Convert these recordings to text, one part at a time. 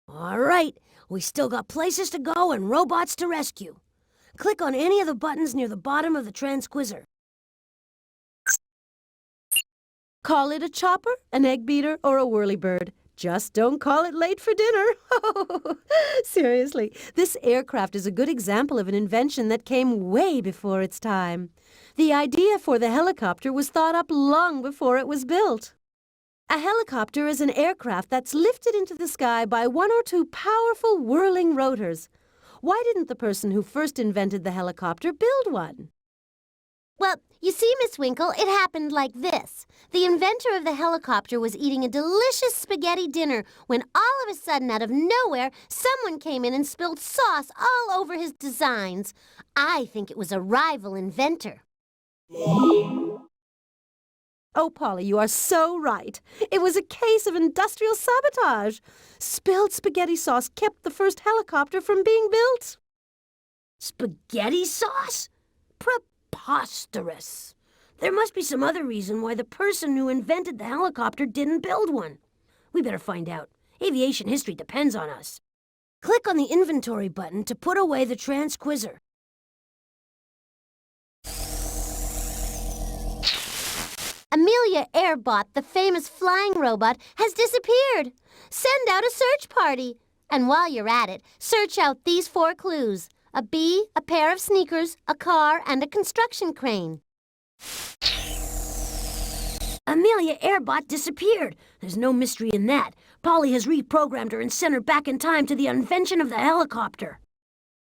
All right, we still got places to go and robots to rescue. Click on any of the buttons near the bottom of the transquisor. Call it a chopper, an egg beater, or a whirlybird. Just don't call it late for dinner. Seriously, this aircraft is a good example of an invention that came way before its time. The idea for the helicopter was thought up long before it was built. A helicopter is an aircraft that's lifted into the sky by one or two powerful whirling rotors. Why didn't the person who first invented the helicopter build one? Well, you see, Miss Winkle, it happened like this. The inventor of the helicopter was eating a delicious spaghetti dinner when all of a sudden, out of nowhere, someone came in and spilled sauce all over his designs. I think it was a rival inventor. Oh, Polly, you are so right. It was a case of industrial sabotage. Spilled spaghetti sauce kept the first helicopter from being built. Spaghetti sauce? Preposterous. There must be some other reason why the person who invented the helicopter didn't build one. We better find out. Aviation history depends on us. Click on the inventory button to put away the transquisor. Amelia Airbot, the famous flying robot, has disappeared. Send out a search party. And while you're at it, search out these 4 clues. A bee, a pair of sneakers, a car, and a construction crane. Amelia Airbot disappeared. There's no mystery in that. Polly has reprogrammed her and sent her back in time to the invention of the helicopter.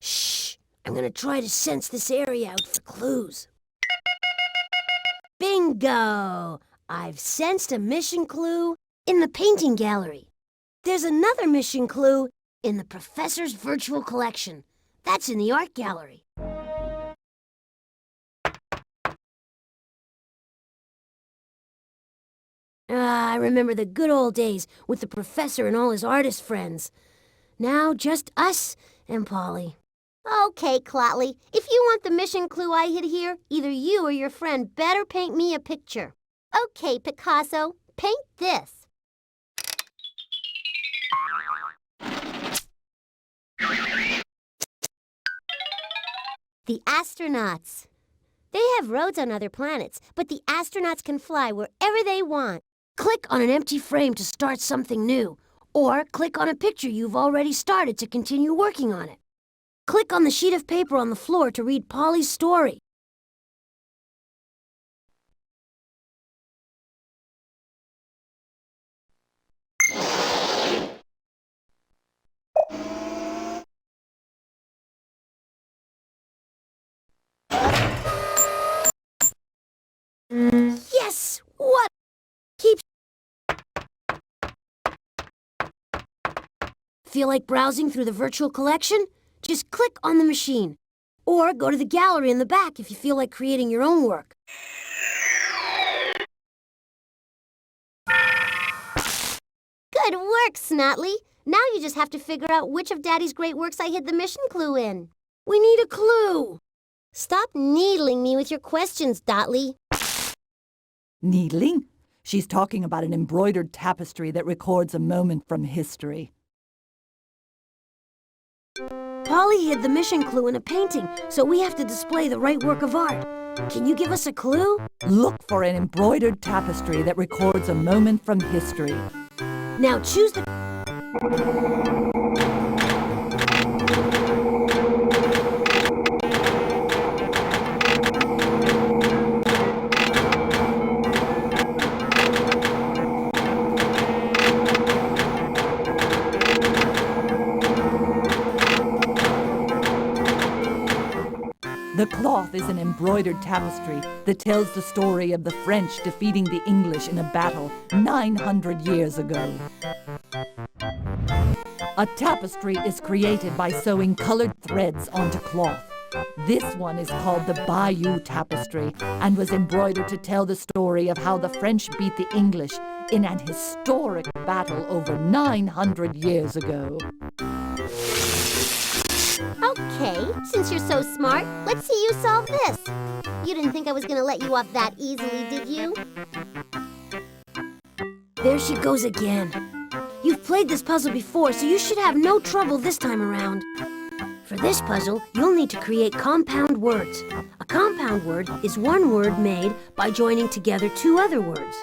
Shh! I'm gonna try to sense this area out for clues. Bingo! I've sensed a mission clue in the painting gallery. There's another mission clue in the professor's virtual collection. That's in the art gallery. I remember the good old days with the professor and all his artist friends. Now just us and Polly. Okay, Clotley, if you want the mission clue I hid here, either you or your friend better paint me a picture. Okay, Picasso, paint this. The astronauts. They have roads on other planets, but the astronauts can fly wherever they want. Click on an empty frame to start something new, or click on a picture you've already started to continue working on it. Click on the sheet of paper on the floor to read Polly's story. Yes! What? Feel like browsing through the virtual collection? Just click on the machine. Or go to the gallery in the back if you feel like creating your own work. Good work, Snotley. Now you just have to figure out which of Daddy's great works I hid the mission clue in. We need a clue. Stop needling me with your questions, Dotley. Needling? She's talking about an embroidered tapestry that records a moment from history. Polly hid the mission clue in a painting, so we have to display the right work of art. Can you give us a clue? Look for an embroidered tapestry that records a moment from history. Now choose the... The cloth is an embroidered tapestry that tells the story of the French defeating the English in a battle 900 years ago. A tapestry is created by sewing colored threads onto cloth. This one is called the Bayeux Tapestry and was embroidered to tell the story of how the French beat the English in an historic battle over 900 years ago. Okay, since you're so smart, let's see you solve this. You didn't think I was gonna let you off that easily, did you? There she goes again. You've played this puzzle before, so you should have no trouble this time around. For this puzzle, you'll need to create compound words. A compound word is one word made by joining together two other words.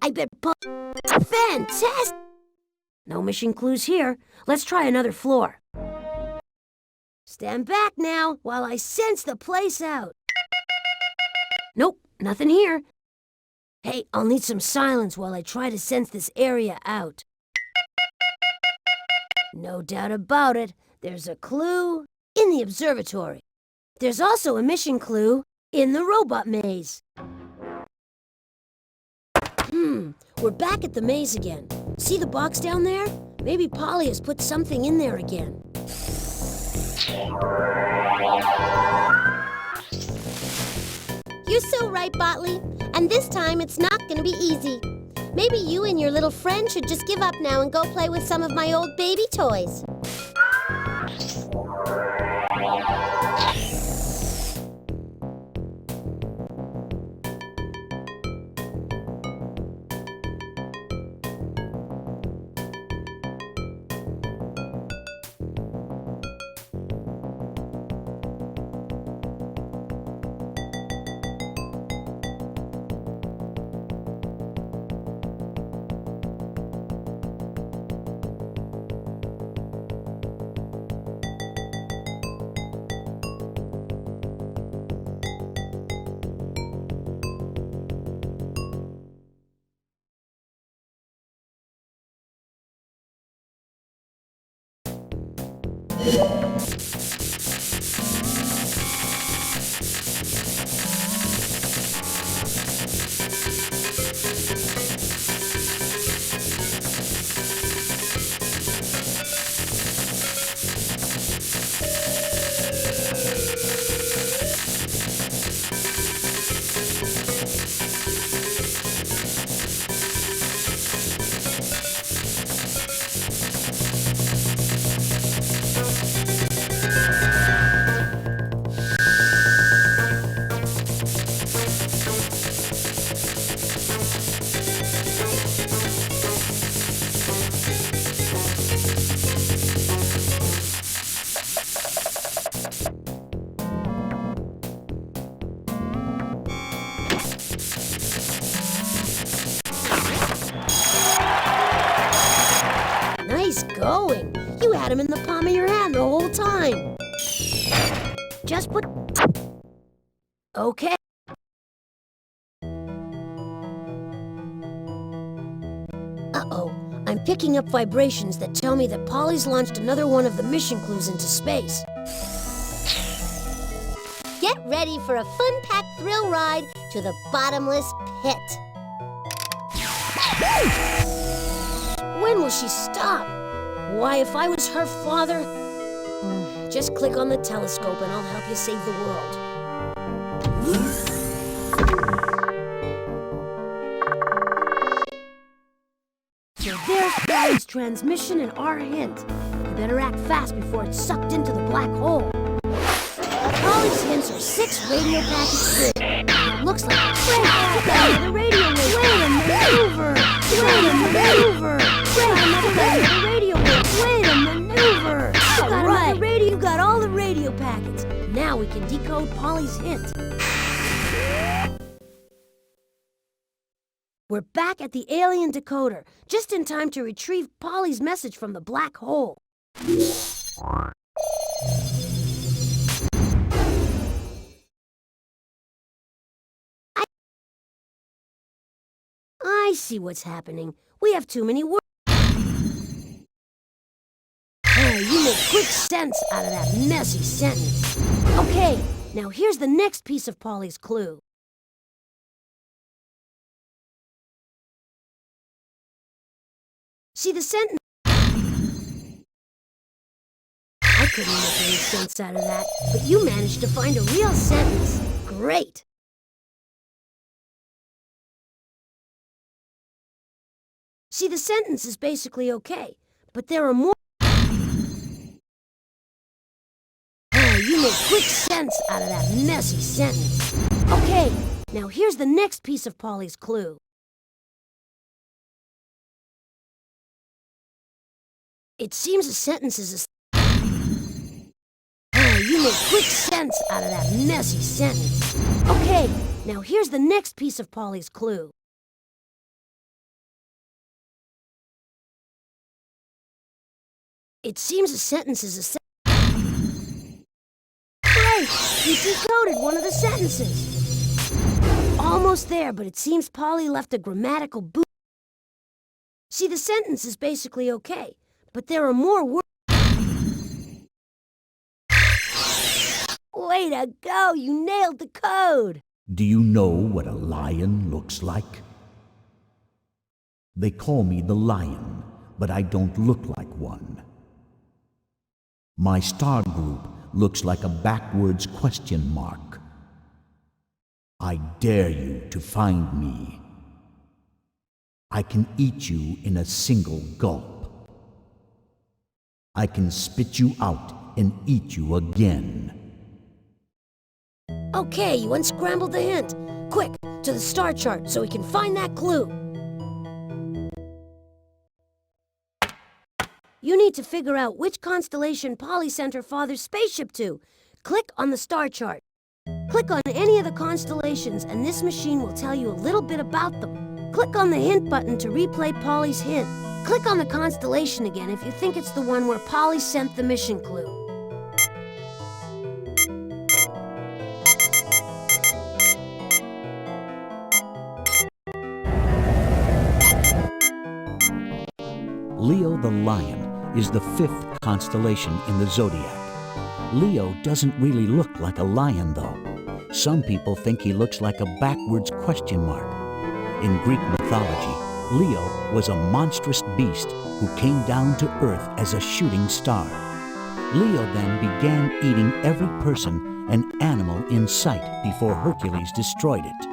I bet fantastic! No mission clues here. Let's try another floor. Stand back now while I sense the place out. Nope, nothing here. Hey, I'll need some silence while I try to sense this area out. No doubt about it, there's a clue in the observatory. There's also a mission clue in the robot maze. We're back at the maze again. See the box down there? Maybe Polly has put something in there again. You're so right, Botley. And this time it's not gonna be easy. Maybe you and your little friend should just give up now and go play with some of my old baby toys. Nice going. You had him in the palm of your hand the whole time. Just put... Okay. Uh-oh. I'm picking up vibrations that tell me that Polly's launched another one of the mission clues into space. Get ready for a fun-packed thrill ride to the bottomless pit. When will she stop? Why, if I was her father... Just click on the telescope and I'll help you save the world. So there's Polly's transmission and our hint. You better act fast before it's sucked into the black hole. Polly's hints are 6 radio packets big. It looks like a train. The radio wave. Wait a maneuver. Wait a maneuver. Wait another radio wave. Wait a maneuver. You got all the radio packets. Now we can decode Polly's hint. We're back at the alien decoder, just in time to retrieve Polly's message from the black hole. I see what's happening. We have too many words. You make quick sense out of that messy sentence. Okay, now here's the next piece of Polly's clue. See the sentence? I couldn't make any sense out of that, but you managed to find a real sentence. Great! See, the sentence is basically okay, but there are more. You make quick sense out of that messy sentence. Okay, now here's the next piece of Polly's clue. It seems the sentence is you make quick sense out of that messy sentence. Okay, now here's the next piece of Polly's clue. It seems the sentence is a sentence. You decoded one of the sentences. Almost there, but it seems Polly left a grammatical boot. See, the sentence is basically okay, but there are more words. Way to go! You nailed the code! Do you know what a lion looks like? They call me the lion, but I don't look like one. My star group looks like a backwards question mark. I dare you to find me. I can eat you in a single gulp. I can spit you out and eat you again. Okay, you unscrambled the hint. Quick, to the star chart so we can find that clue. You need to figure out which constellation Polly sent her father's spaceship to. Click on the star chart. Click on any of the constellations and this machine will tell you a little bit about them. Click on the hint button to replay Polly's hint. Click on the constellation again if you think it's the one where Polly sent the mission clue. Leo the Lion is the 5th constellation in the zodiac. Leo doesn't really look like a lion, though. Some people think he looks like a backwards question mark. In Greek mythology, Leo was a monstrous beast who came down to Earth as a shooting star. Leo then began eating every person and animal in sight before Hercules destroyed it.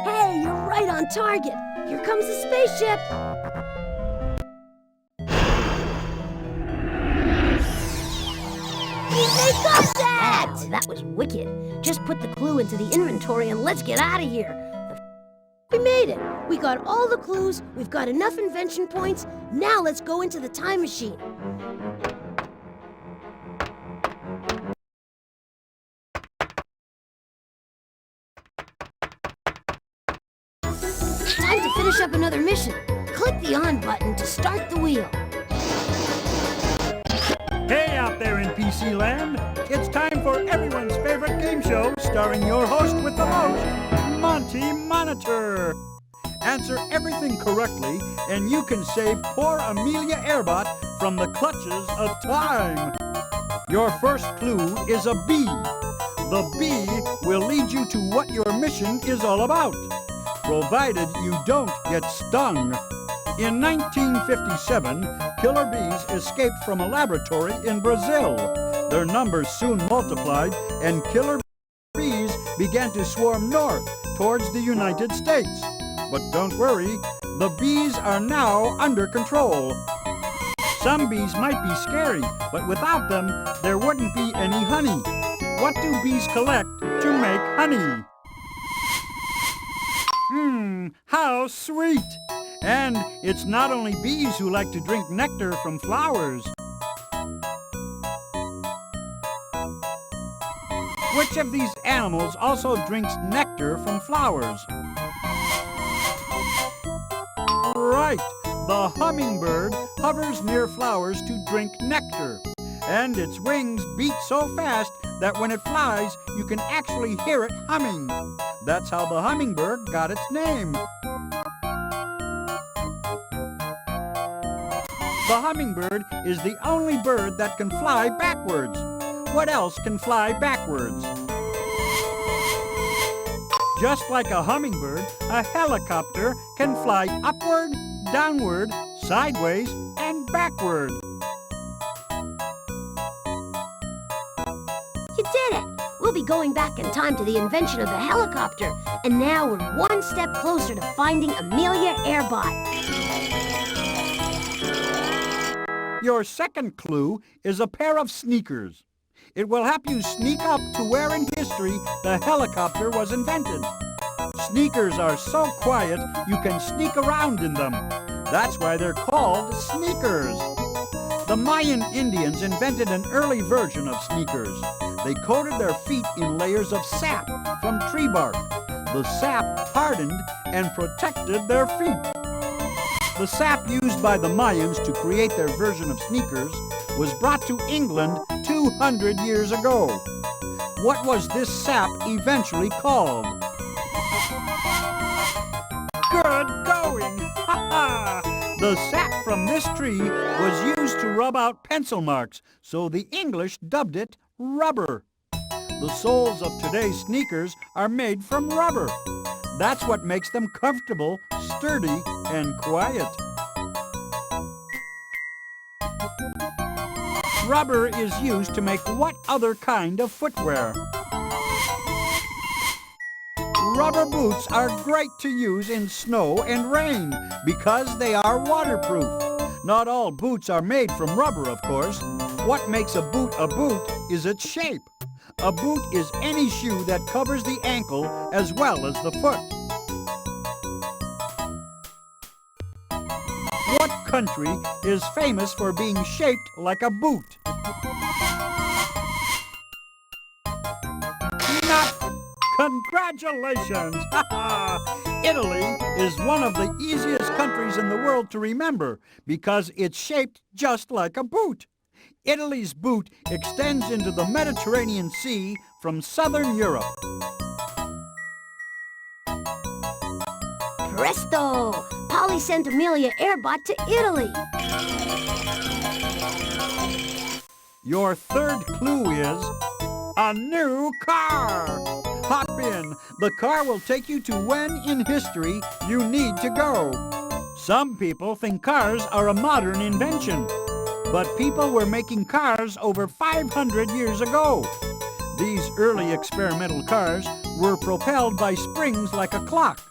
Hey, you're right on target! Here comes the spaceship! They got that! Oh, that was wicked. Just put the clue into the inventory and let's get out of here. We made it. We got all the clues. We've got enough invention points. Now let's go into the time machine. Time to finish up another mission. Click the on button to start the wheel. Hey out there in PC land, it's time for everyone's favorite game show starring your host with the most, Monty Monitor. Answer everything correctly and you can save poor Amelia Airbot from the clutches of time. Your first clue is a bee. The bee will lead you to what your mission is all about, provided you don't get stung. In 1957, killer bees escaped from a laboratory in Brazil. Their numbers soon multiplied, and killer bees began to swarm north towards the United States. But don't worry, the bees are now under control. Some bees might be scary, but without them, there wouldn't be any honey. What do bees collect to make honey? How sweet! And it's not only bees who like to drink nectar from flowers. Which of these animals also drinks nectar from flowers? Right! The hummingbird hovers near flowers to drink nectar. And its wings beat so fast that when it flies, you can actually hear it humming. That's how the hummingbird got its name. The hummingbird is the only bird that can fly backwards. What else can fly backwards? Just like a hummingbird, a helicopter can fly upward, downward, sideways, and backward. You did it! We'll be going back in time to the invention of the helicopter. And now we're one step closer to finding Amelia Airbot. Your second clue is a pair of sneakers. It will help you sneak up to where in history the helicopter was invented. Sneakers are so quiet you can sneak around in them. That's why they're called sneakers. The Mayan Indians invented an early version of sneakers. They coated their feet in layers of sap from tree bark. The sap hardened and protected their feet. The sap used by the Mayans to create their version of sneakers was brought to England 200 years ago. What was this sap eventually called? Good going! Ha ha! The sap from this tree was used to rub out pencil marks, so the English dubbed it rubber. The soles of today's sneakers are made from rubber. That's what makes them comfortable, sturdy, and quiet. Rubber is used to make what other kind of footwear? Rubber boots are great to use in snow and rain because they are waterproof. Not all boots are made from rubber, of course. What makes a boot is its shape. A boot is any shoe that covers the ankle as well as the foot. What country is famous for being shaped like a boot? Congratulations! Italy is one of the easiest countries in the world to remember because it's shaped just like a boot. Italy's boot extends into the Mediterranean Sea from southern Europe. Presto! Polly sent Amelia Airbot to Italy. Your third clue is a new car. Hop in. The car will take you to when in history you need to go. Some people think cars are a modern invention, but people were making cars over 500 years ago. These early experimental cars were propelled by springs like a clock.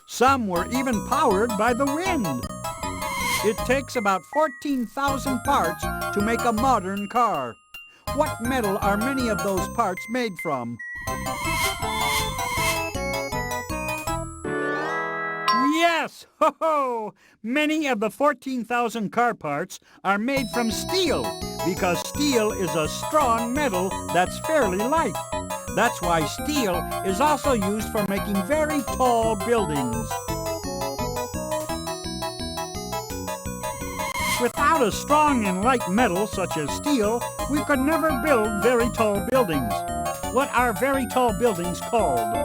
Some were even powered by the wind. It takes about 14,000 parts to make a modern car. What metal are many of those parts made from? Yes! Ho-ho! Many of the 14,000 car parts are made from steel because steel is a strong metal that's fairly light. That's why steel is also used for making very tall buildings. Without a strong and light metal such as steel, we could never build very tall buildings. What are very tall buildings called?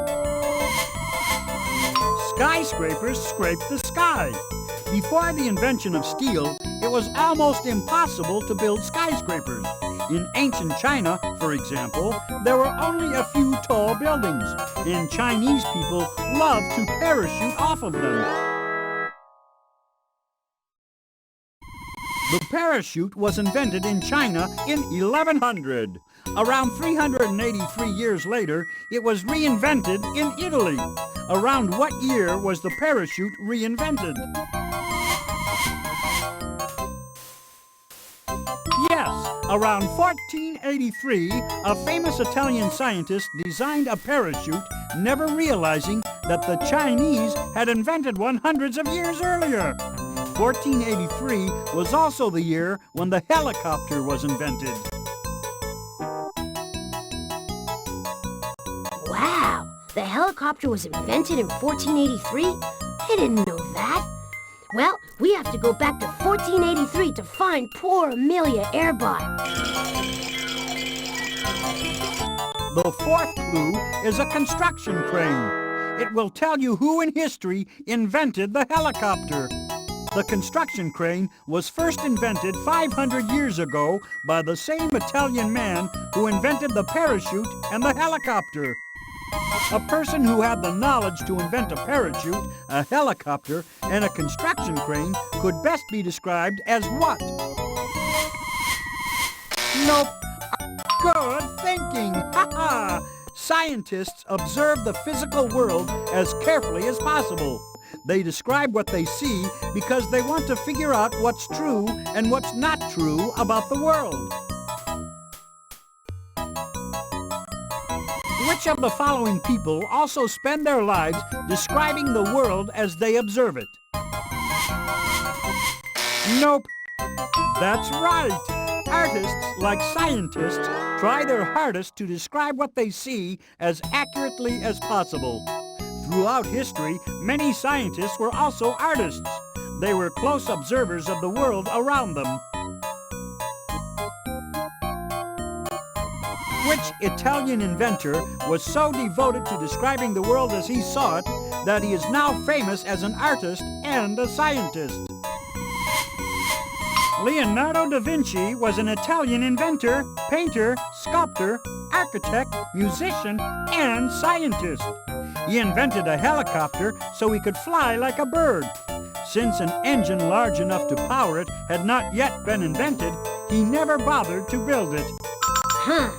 Skyscrapers scrape the sky. Before the invention of steel, it was almost impossible to build skyscrapers. In ancient China, for example, there were only a few tall buildings, and Chinese people loved to parachute off of them. The parachute was invented in China in 1100. Around 383 years later, it was reinvented in Italy. Around what year was the parachute reinvented? Yes, around 1483, a famous Italian scientist designed a parachute, never realizing that the Chinese had invented one hundreds of years earlier. 1483 was also the year when the helicopter was invented. Wow! The helicopter was invented in 1483? I didn't know that. Well, we have to go back to 1483 to find poor Amelia Airbot. The fourth clue is a construction crane. It will tell you who in history invented the helicopter. The construction crane was first invented 500 years ago by the same Italian man who invented the parachute and the helicopter. A person who had the knowledge to invent a parachute, a helicopter, and a construction crane could best be described as what? Nope. Good thinking! Ha-ha! Scientists observe the physical world as carefully as possible. They describe what they see because they want to figure out what's true and what's not true about the world. Which of the following people also spend their lives describing the world as they observe it? Nope. That's right. Artists, like scientists, try their hardest to describe what they see as accurately as possible. Throughout history, many scientists were also artists. They were close observers of the world around them. Which Italian inventor was so devoted to describing the world as he saw it that he is now famous as an artist and a scientist? Leonardo da Vinci was an Italian inventor, painter, sculptor, architect, musician, and scientist. He invented a helicopter so he could fly like a bird. Since an engine large enough to power it had not yet been invented, he never bothered to build it. Huh.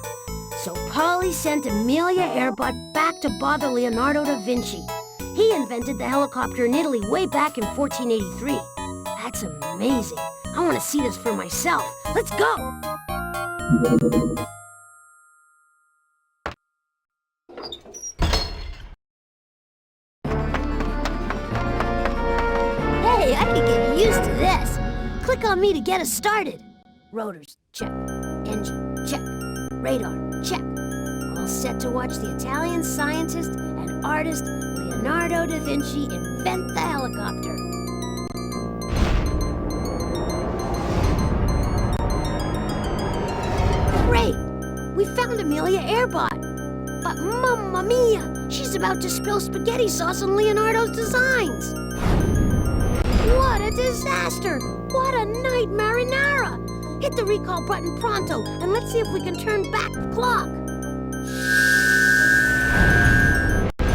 So Polly sent Amelia Airbot back to bother Leonardo da Vinci. He invented the helicopter in Italy way back in 1483. That's amazing. I want to see this for myself. Let's go! Hey, I could get used to this. Click on me to get us started. Rotors, check. Engine, check. Radar, check. All set to watch the Italian scientist and artist Leonardo da Vinci invent the helicopter. Great! We found Amelia Airbot. But mamma mia! She's about to spill spaghetti sauce on Leonardo's designs. What a disaster! What a night marinara! Hit the recall button pronto, and let's see if we can turn back the clock.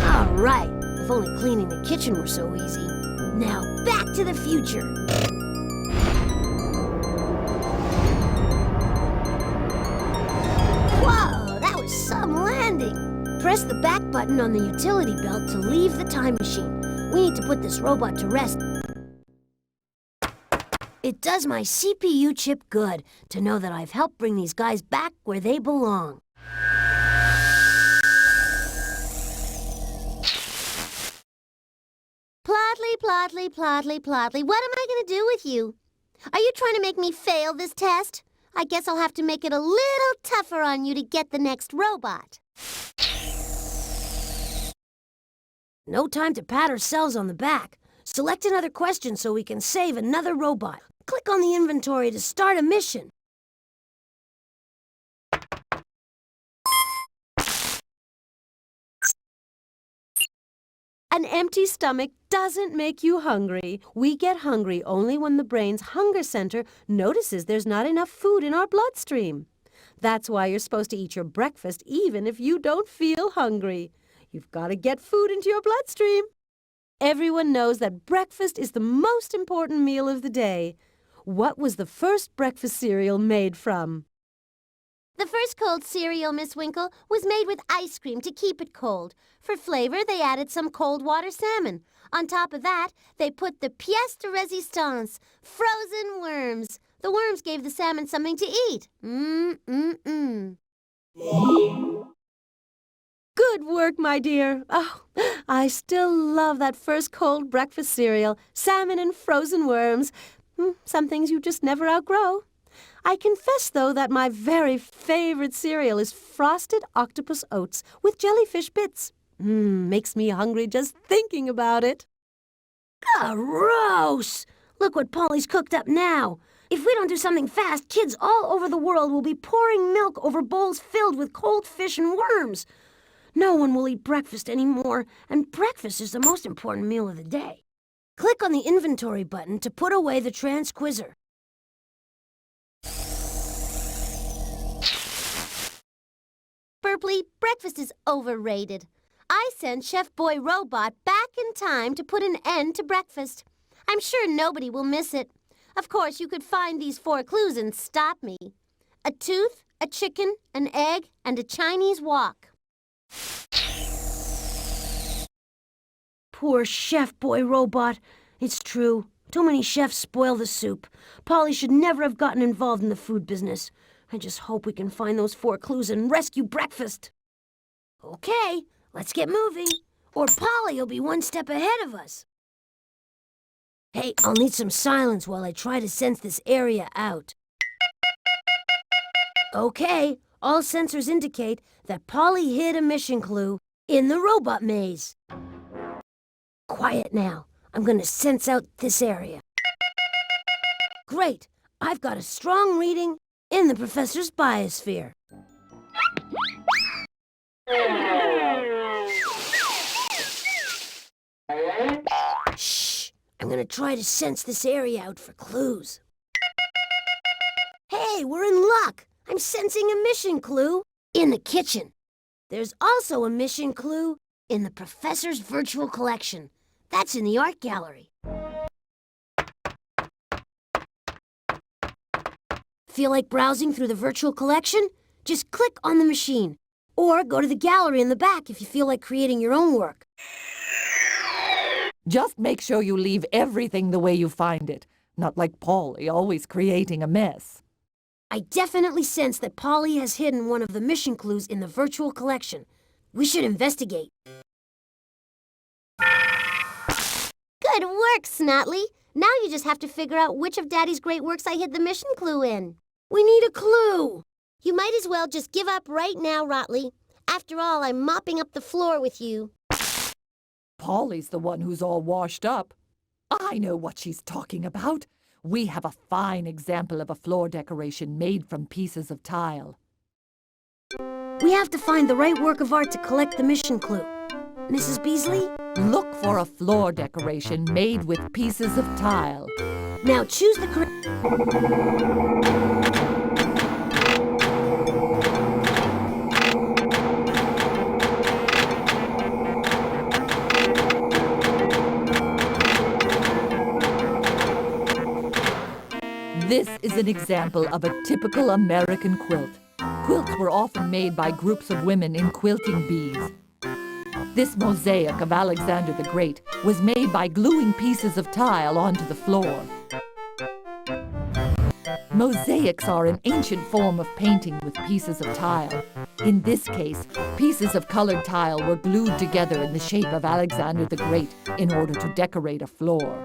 All right. If only cleaning the kitchen were so easy. Now, back to the future. Whoa, that was some landing. Press the back button on the utility belt to leave the time machine. We need to put this robot to rest. It does my CPU chip good to know that I've helped bring these guys back where they belong. Plotley, Plotley, what am I going to do with you? Are you trying to make me fail this test? I guess I'll have to make it a little tougher on you to get the next robot. No time to pat ourselves on the back. Select another question so we can save another robot. Click on the inventory to start a mission. An empty stomach doesn't make you hungry. We get hungry only when the brain's hunger center notices there's not enough food in our bloodstream. That's why you're supposed to eat your breakfast even if you don't feel hungry. You've got to get food into your bloodstream. Everyone knows that breakfast is the most important meal of the day. What was the first breakfast cereal made from? The first cold cereal, Miss Winkle, was made with ice cream to keep it cold. For flavor, they added some cold water salmon. On top of that, they put the pièce de résistance, frozen worms. The worms gave the salmon something to eat. Good work, my dear. Oh, I still love that first cold breakfast cereal, salmon and frozen worms. Some things you just never outgrow. I confess, though, that my very favorite cereal is frosted octopus oats with jellyfish bits. Makes me hungry just thinking about it. Gross! Look what Polly's cooked up now. If we don't do something fast, kids all over the world will be pouring milk over bowls filled with cold fish and worms. No one will eat breakfast anymore, and breakfast is the most important meal of the day. Click on the inventory button to put away the transquizzer. Burpley, breakfast is overrated. I sent Chef Boy Robot back in time to put an end to breakfast. I'm sure nobody will miss it. Of course, you could find these 4 clues and stop me. A tooth, a chicken, an egg, and a Chinese wok. Poor Chef Boy Robot. It's true. Too many chefs spoil the soup. Polly should never have gotten involved in the food business. I just hope we can find those 4 clues and rescue breakfast. Okay, let's get moving. Or Polly will be one step ahead of us. Hey, I'll need some silence while I try to sense this area out. Okay, all sensors indicate that Polly hid a mission clue in the robot maze. Quiet now. I'm going to sense out this area. Great. I've got a strong reading in the professor's biosphere. Shh. I'm going to try to sense this area out for clues. Hey, we're in luck. I'm sensing a mission clue in the kitchen. There's also a mission clue in the professor's virtual collection. That's in the art gallery. Feel like browsing through the virtual collection? Just click on the machine. Or go to the gallery in the back if you feel like creating your own work. Just make sure you leave everything the way you find it. Not like Polly, always creating a mess. I definitely sense that Polly has hidden one of the mission clues in the virtual collection. We should investigate. Good work, Snotley. Now you just have to figure out which of Daddy's great works I hid the mission clue in. We need a clue. You might as well just give up right now, Rotley. After all, I'm mopping up the floor with you. Polly's the one who's all washed up. I know what she's talking about. We have a fine example of a floor decoration made from pieces of tile. We have to find the right work of art to collect the mission clue. Mrs. Beasley? Look for a floor decoration made with pieces of tile. Now choose the correct... This is an example of a typical American quilt. Quilts were often made by groups of women in quilting bees. This mosaic of Alexander the Great was made by gluing pieces of tile onto the floor. Mosaics are an ancient form of painting with pieces of tile. In this case, pieces of colored tile were glued together in the shape of Alexander the Great in order to decorate a floor.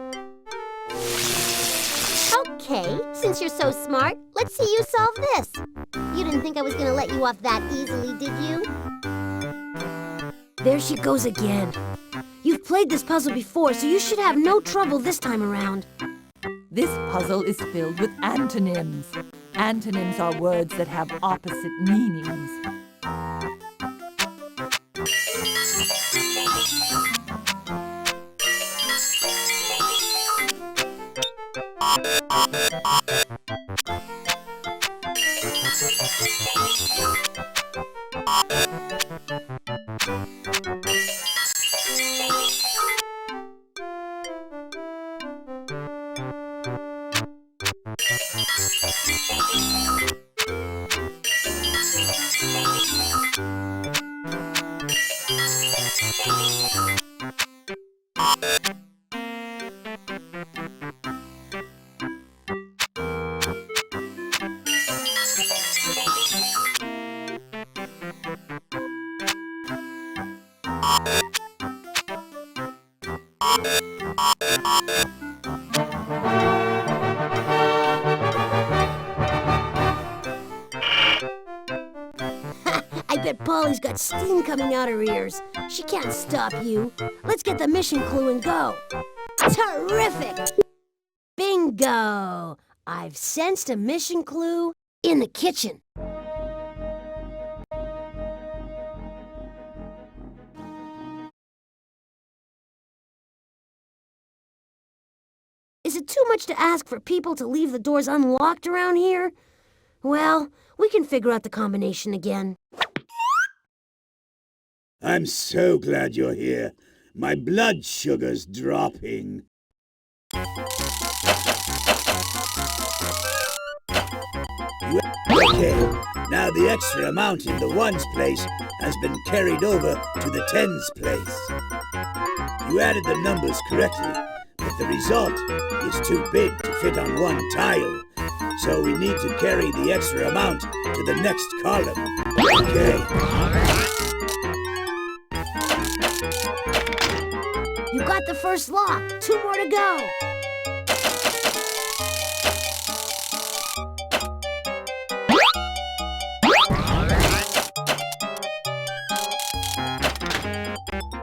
Okay, since you're so smart, let's see you solve this. You didn't think I was going to let you off that easily, did you? There she goes again. You've played this puzzle before, so you should have no trouble this time around. This puzzle is filled with antonyms. Antonyms are words that have opposite meanings. I bet Polly's got steam coming out her ears. She can't stop you. Let's get the mission clue and go. Terrific! Bingo! I've sensed a mission clue in the kitchen. Is it too much to ask for people to leave the doors unlocked around here? Well, we can figure out the combination again. I'm so glad you're here. My blood sugar's dropping. Okay, now the extra amount in the ones place has been carried over to the tens place. You added the numbers correctly, but the result is too big to fit on one tile. So we need to carry the extra amount to the next column. Okay. You got the first lock. 2 more to go.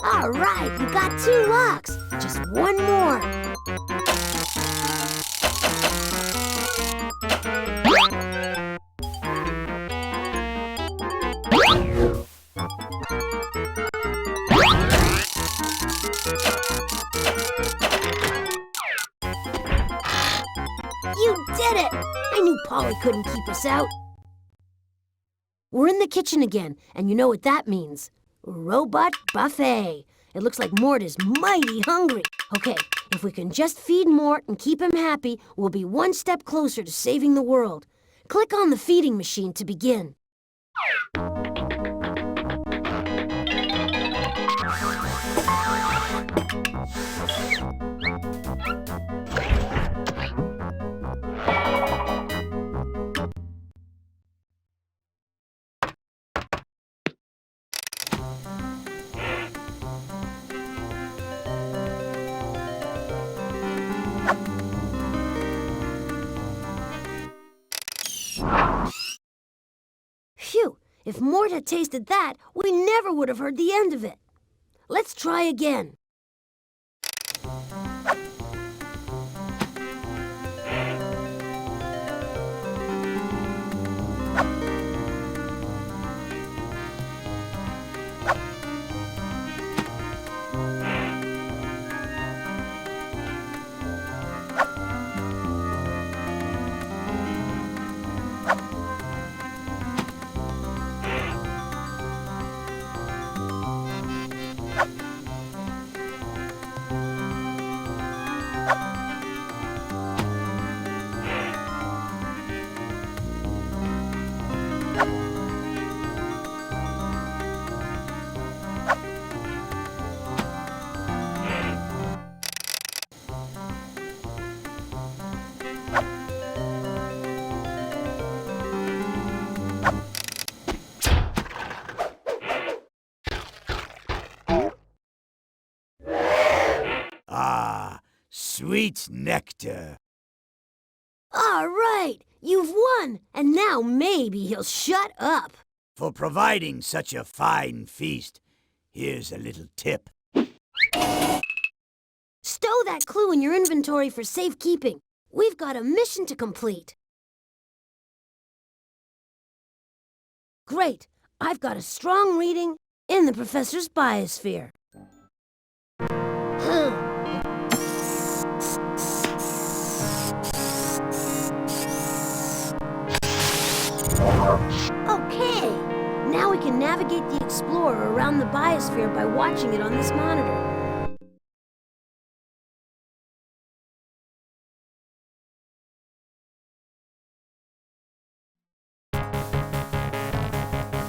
All right, you got 2 locks. Just 1 more. You did it! I knew Polly couldn't keep us out. We're in the kitchen again, and you know what that means. Robot buffet. It looks like Mort is mighty hungry. Okay, if we can just feed Mort and keep him happy, we'll be 1 step closer to saving the world. Click on the feeding machine to begin. Phew! If Mort had tasted that, we never would have heard the end of it. Let's try again. Ah, sweet nectar. All right, you've won, and now maybe he'll shut up. For providing such a fine feast, here's a little tip. Stow that clue in your inventory for safekeeping. We've got a mission to complete. Great, I've got a strong reading in the professor's biosphere. Okay, now we can can navigate the Explorer around the biosphere by watching it on this monitor.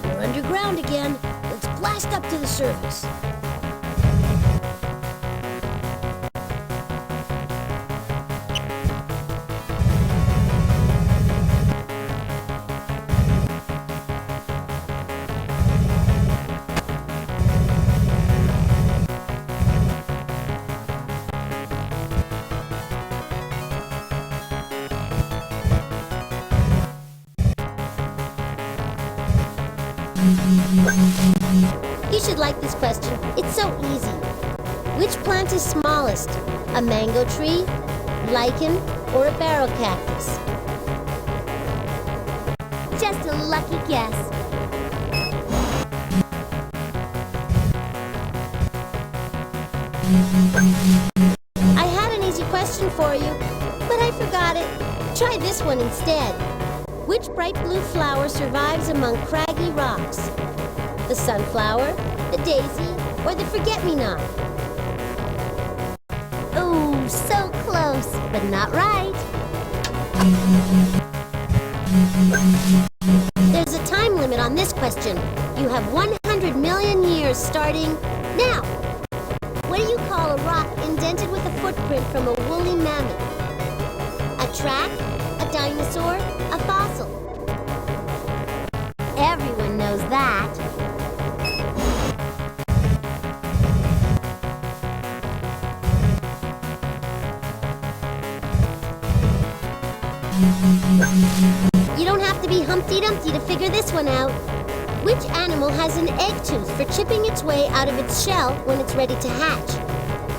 We're underground again. Let's blast up to the surface. You should like this question. It's so easy. Which plant is smallest? A mango tree, lichen, or a barrel cactus? Just a lucky guess. I had an easy question for you, but I forgot it. Try this one instead. Which bright blue flower survives among craggy rocks? The sunflower, the daisy, or the forget-me-not? Oh, so close, but not right. There's a time limit on this question. You have 100 million years starting now. What do you call a rock indented with a footprint from a woolly mammoth? A track? A dinosaur? A fossil? Everyone knows that. You don't have to be Humpty Dumpty to figure this one out. Which animal has an egg tooth for chipping its way out of its shell when it's ready to hatch?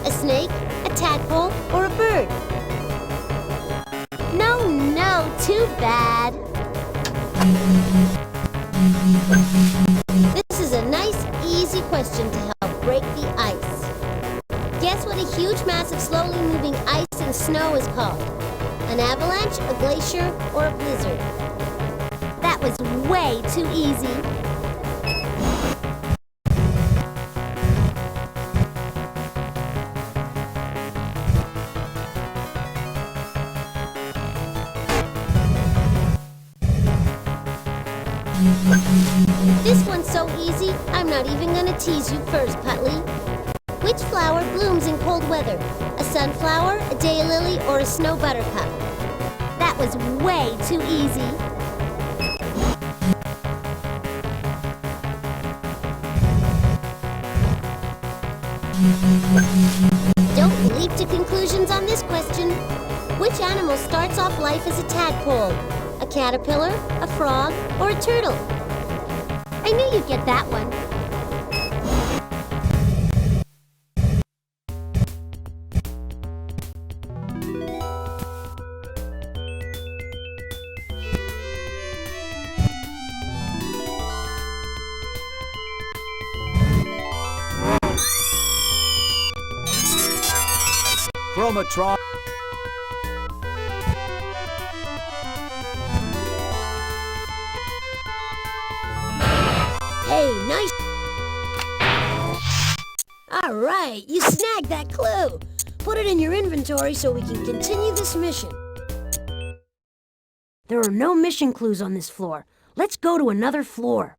A snake, a tadpole, or a bird? No, too bad. This is a nice, easy question to help break the ice. Guess what a huge mass of slowly moving ice and snow is called? An avalanche, a glacier, or a blizzard? That was way too easy. This one's so easy, I'm not even gonna tease you first, Putley. Which flower blooms in cold weather? A sunflower, a daylily, or a snow buttercup? That was way too easy. Don't leap to conclusions on this question. Which animal starts off life as a tadpole? A caterpillar, a frog, or a turtle? I knew you'd get that one. Chromatron. Hey, nice. All right, you snagged that clue. Put it in your inventory so we can continue this mission. There are no mission clues on this floor. Let's go to another floor.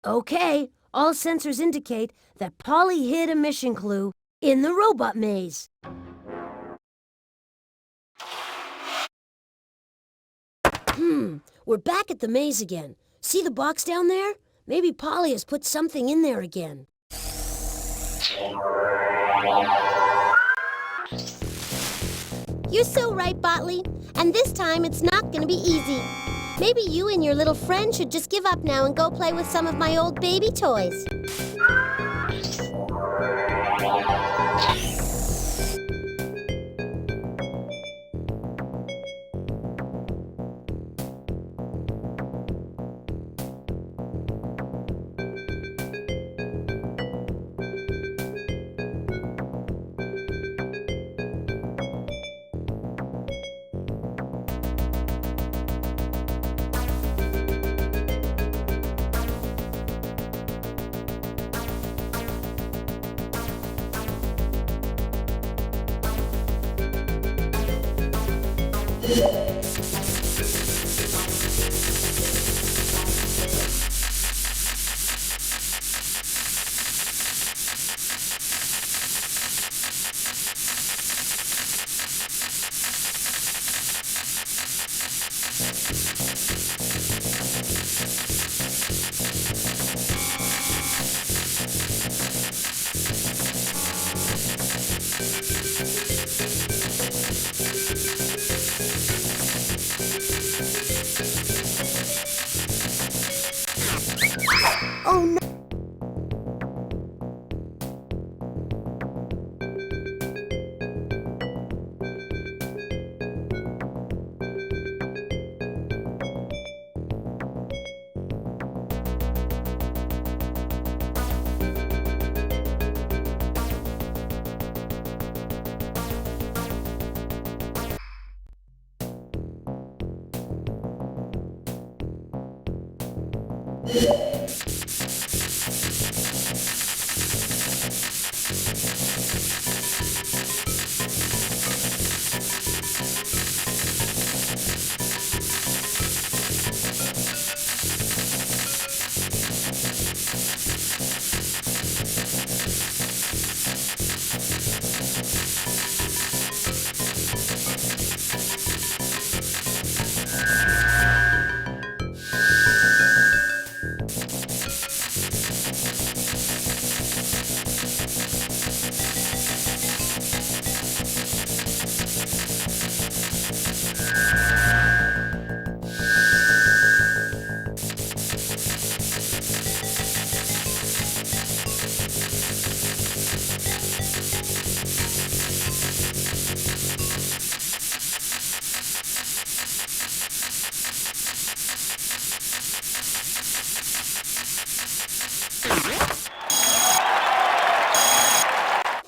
Okay, all sensors indicate that Polly hid a mission clue in the robot maze. We're back at the maze again. See the box down there? Maybe Polly has put something in there again. You're so right, Botley. And this time it's not gonna be easy. Maybe you and your little friend should just give up now and go play with some of my old baby toys. Oh no!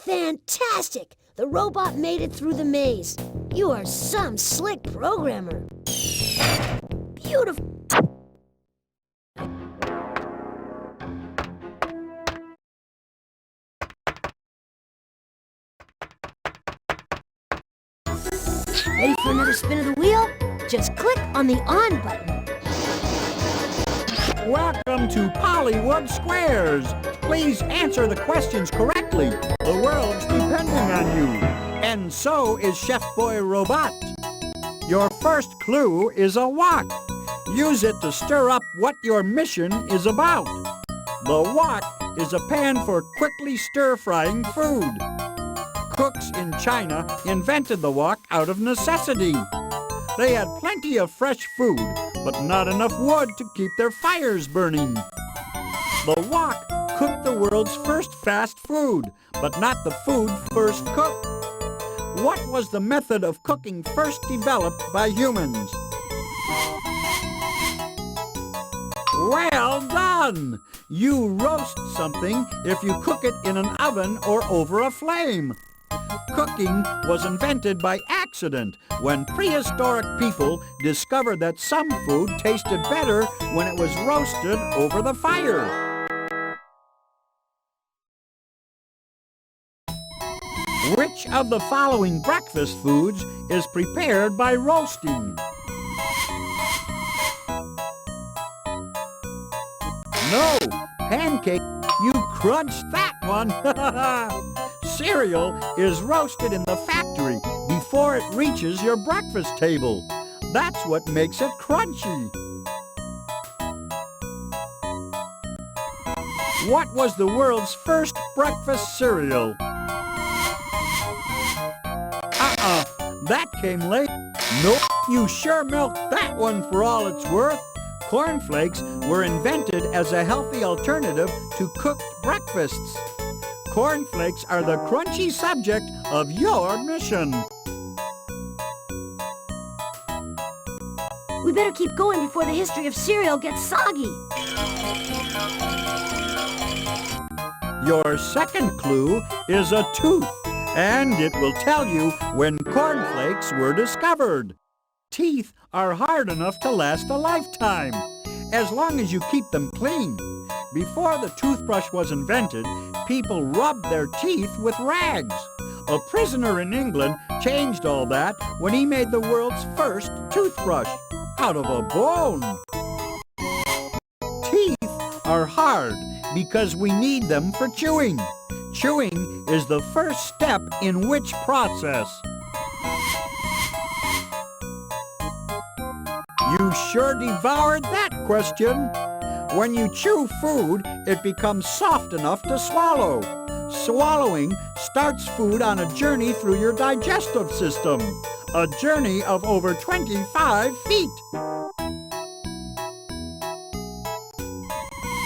Fantastic! The robot made it through the maze. You are some slick programmer. Beautiful. Ready for another spin of the wheel? Just click on the on button. Welcome to Pollywood Squares. Please answer the questions correctly. The world's depending on you. And so is Chef Boy Robot. Your first clue is a wok. Use it to stir up what your mission is about. The wok is a pan for quickly stir-frying food. Cooks in China invented the wok out of necessity. They had plenty of fresh food, but not enough wood to keep their fires burning. The wok cooked the world's first fast food, but not the food first cooked. What was the method of cooking first developed by humans? Well done! You roast something if you cook it in an oven or over a flame. Cooking was invented by accident when prehistoric people discovered that some food tasted better when it was roasted over the fire. Which of the following breakfast foods is prepared by roasting? No, pancake. You crunched that one. Cereal is roasted in the factory before it reaches your breakfast table. That's what makes it crunchy. What was the world's first breakfast cereal? That came late. Nope, you sure milked that one for all it's worth. Cornflakes were invented as a healthy alternative to cooked breakfasts. Cornflakes are the crunchy subject of your mission. We better keep going before the history of cereal gets soggy. Your second clue is a tooth, and it will tell you when cornflakes were discovered. Teeth are hard enough to last a lifetime, as long as you keep them clean. Before the toothbrush was invented, people rubbed their teeth with rags. A prisoner in England changed all that when he made the world's first toothbrush out of a bone. Teeth are hard because we need them for chewing. Chewing is the first step in which process? You sure devoured that question. When you chew food, it becomes soft enough to swallow. Swallowing starts food on a journey through your digestive system, a journey of over 25 feet.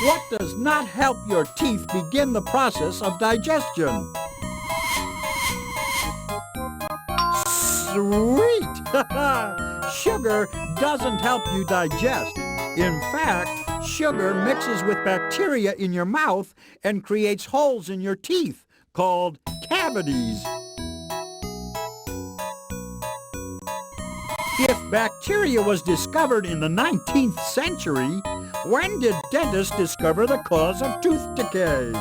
What does not help your teeth begin the process of digestion? Sweet! Sugar doesn't help you digest. In fact, sugar mixes with bacteria in your mouth and creates holes in your teeth, called cavities. If bacteria was discovered in the 19th century, when did dentists discover the cause of tooth decay?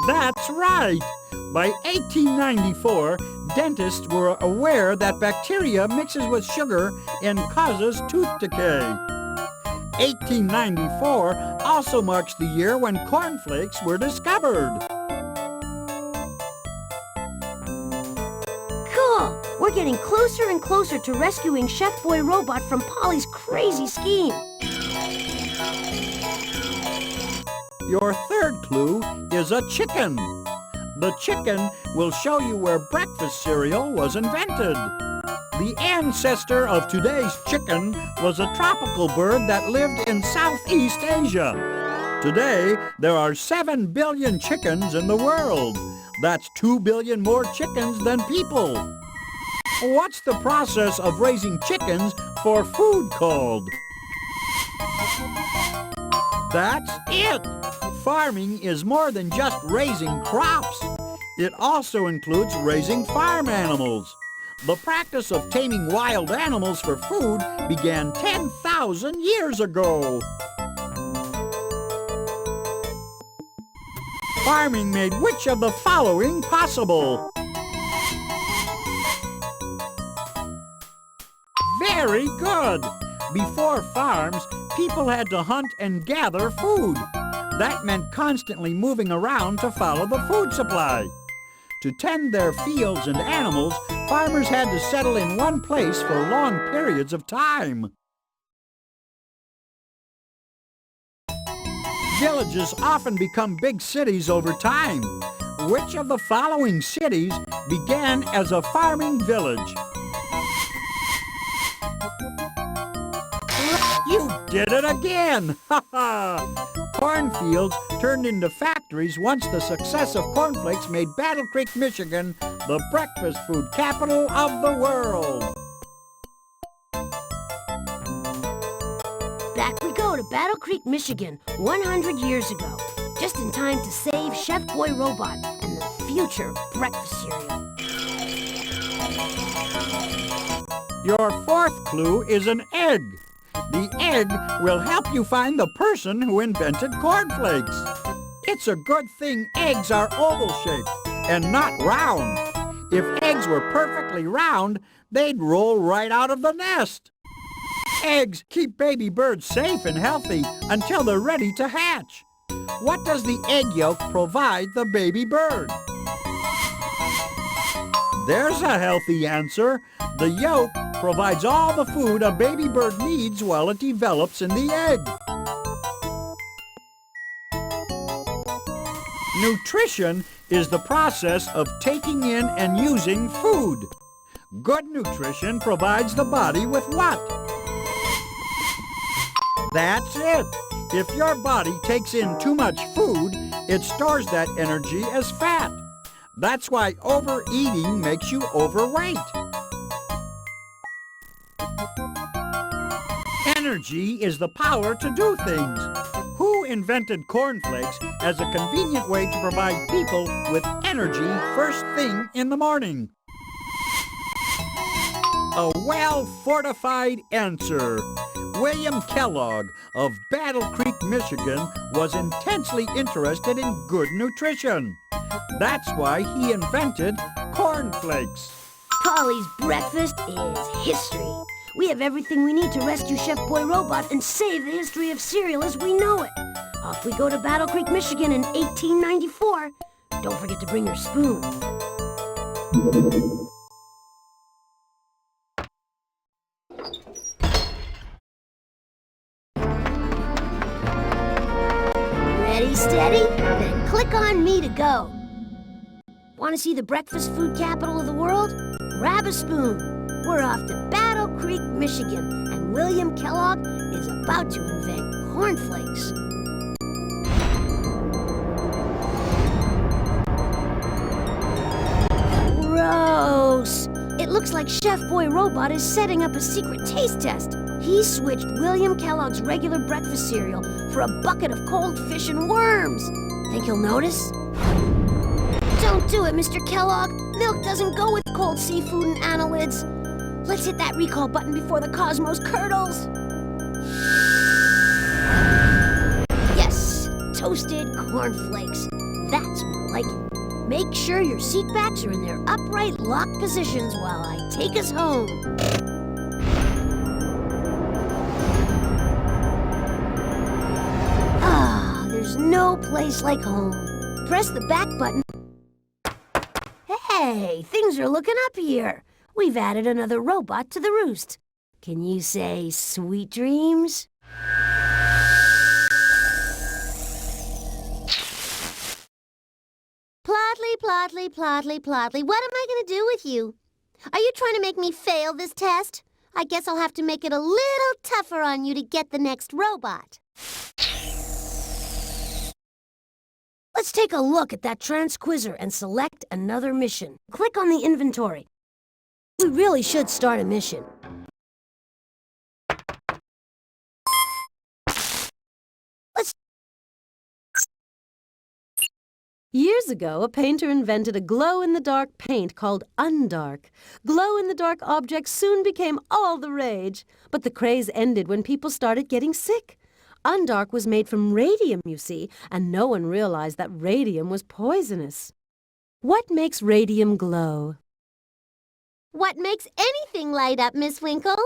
That's right! By 1894, dentists were aware that bacteria mixes with sugar and causes tooth decay. 1894 also marks the year when cornflakes were discovered. Cool! We're getting closer and closer to rescuing Chef Boy Robot from Polly's crazy scheme. Your third clue is a chicken. The chicken will show you where breakfast cereal was invented. The ancestor of today's chicken was a tropical bird that lived in Southeast Asia. Today, there are 7 billion chickens in the world. That's 2 billion more chickens than people. What's the process of raising chickens for food called? That's it! Farming is more than just raising crops. It also includes raising farm animals. The practice of taming wild animals for food began 10,000 years ago. Farming made which of the following possible? Very good! Before farms, people had to hunt and gather food. That meant constantly moving around to follow the food supply. To tend their fields and animals, farmers had to settle in one place for long periods of time. Villages often become big cities over time. Which of the following cities began as a farming village? You did it again! Ha ha! Cornfields turned into factories once the success of cornflakes made Battle Creek, Michigan, the breakfast food capital of the world. Back we go to Battle Creek, Michigan, 100 years ago. Just in time to save Chef Boy Robot and the future breakfast cereal. Your fourth clue is an egg. The egg will help you find the person who invented cornflakes. It's a good thing eggs are oval-shaped and not round. If eggs were perfectly round, they'd roll right out of the nest. Eggs keep baby birds safe and healthy until they're ready to hatch. What does the egg yolk provide the baby bird? There's a healthy answer. The yolk provides all the food a baby bird needs while it develops in the egg. Nutrition is the process of taking in and using food. Good nutrition provides the body with what? That's it. If your body takes in too much food, it stores that energy as fat. That's why overeating makes you overweight. Energy is the power to do things. Who invented cornflakes as a convenient way to provide people with energy first thing in the morning? A well-fortified answer. William Kellogg of Battle Creek, Michigan, was intensely interested in good nutrition. That's why he invented cornflakes. Polly's breakfast is history. We have everything we need to rescue Chef Boy Robot and save the history of cereal as we know it. Off we go to Battle Creek, Michigan in 1894. Don't forget to bring your spoon. Ready, steady? Then click on me to go. Want to see the breakfast food capital of the world? Grab a spoon. We're off to Battle Creek, Michigan, and William Kellogg is about to invent cornflakes. Gross! It looks like Chef Boy Robot is setting up a secret taste test. He switched William Kellogg's regular breakfast cereal for a bucket of cold fish and worms. Think he'll notice? Don't do it, Mr. Kellogg. Milk doesn't go with cold seafood and annelids. Let's hit that recall button before the cosmos curdles. Yes, toasted cornflakes. That's more like it. Make sure your seat backs are in their upright lock positions while I take us home. Ah, there's no place like home. Press the back button. Hey, things are looking up here. We've added another robot to the roost. Can you say sweet dreams? Plotley, Plotley, what am I going to do with you? Are you trying to make me fail this test? I guess I'll have to make it a little tougher on you to get the next robot. Let's take a look at that transquizzer and select another mission. Click on the inventory. We really should start a mission. Years ago, a painter invented a glow-in-the-dark paint called Undark. Glow-in-the-dark objects soon became all the rage, but the craze ended when people started getting sick. Undark was made from radium, you see, and no one realized that radium was poisonous. What makes radium glow? What makes anything light up, Miss Winkle?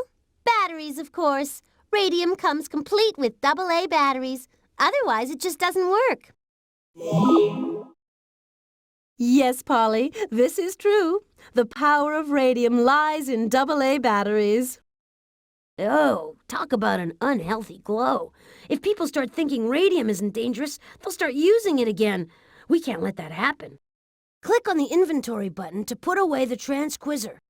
Batteries, of course. Radium comes complete with AA batteries. Otherwise, it just doesn't work. Yes, Polly, this is true. The power of radium lies in AA batteries. Oh, talk about an unhealthy glow. If people start thinking radium isn't dangerous, they'll start using it again. We can't let that happen. Click on the inventory button to put away the transquizzer.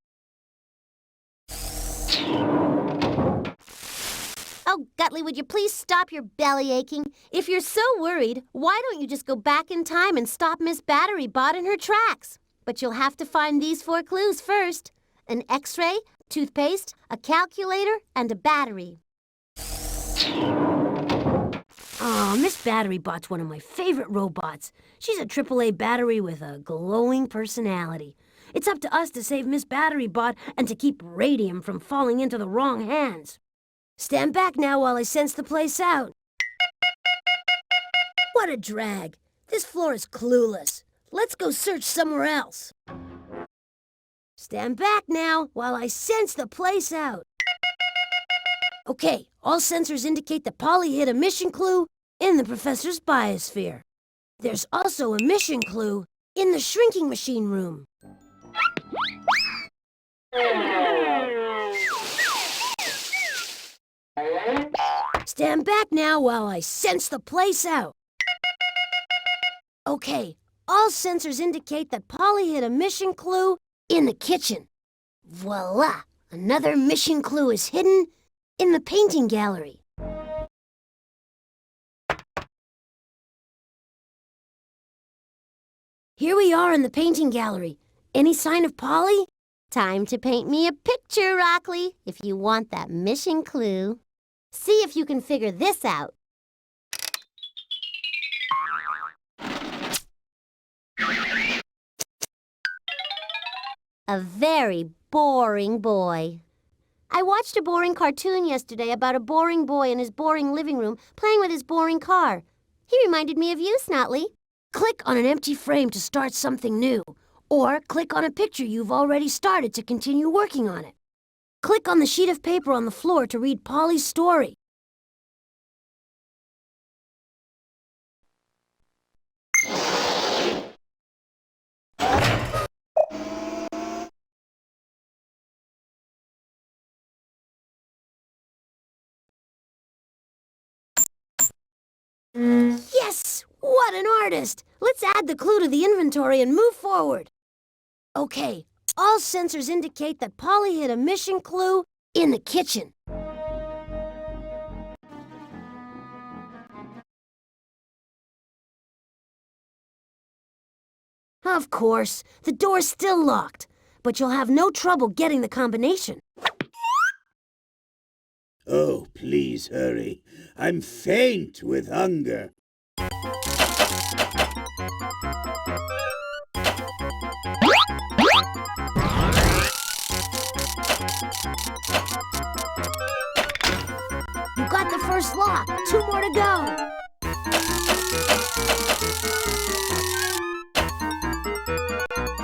Oh, Gutley, would you please stop your belly aching? If you're so worried, why don't you just go back in time and stop Miss Battery Bot in her tracks? But you'll have to find these 4 clues first. An X-ray, toothpaste, a calculator, and a battery. Aw, Miss Battery Bot's one of my favorite robots. She's a AAA battery with a glowing personality. It's up to us to save Miss Battery Bot and to keep radium from falling into the wrong hands. Stand back now while I sense the place out. What a drag. This floor is clueless. Let's go search somewhere else. Stand back now while I sense the place out. Okay, all sensors indicate that Polly hit a mission clue in the professor's biosphere. There's also a mission clue in the shrinking machine room. Stand back now while I sense the place out. Okay, all sensors indicate that Polly hit a mission clue in the kitchen. Voila! Another mission clue is hidden in the painting gallery. Here we are in the painting gallery. Any sign of Polly? Time to paint me a picture, Rockley, if you want that mission clue. See if you can figure this out. A very boring boy. I watched a boring cartoon yesterday about a boring boy in his boring living room playing with his boring car. He reminded me of you, Snotley. Click on an empty frame to start something new, or click on a picture you've already started to continue working on it. Click on the sheet of paper on the floor to read Polly's story. Yes! What an artist! Let's add the clue to the inventory and move forward. Okay, all sensors indicate that Polly hid a mission clue in the kitchen. Of course, the door's still locked, but you'll have no trouble getting the combination. Oh, please hurry. I'm faint with hunger. You got the first lock. 2 more to go.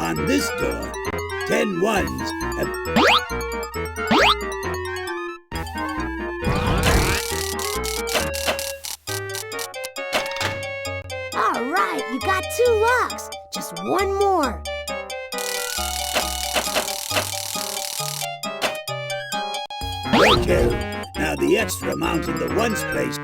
On this door, 10 ones have... All right, you got 2 locks. Just 1 more. Okay, now the extra amount in the ones place...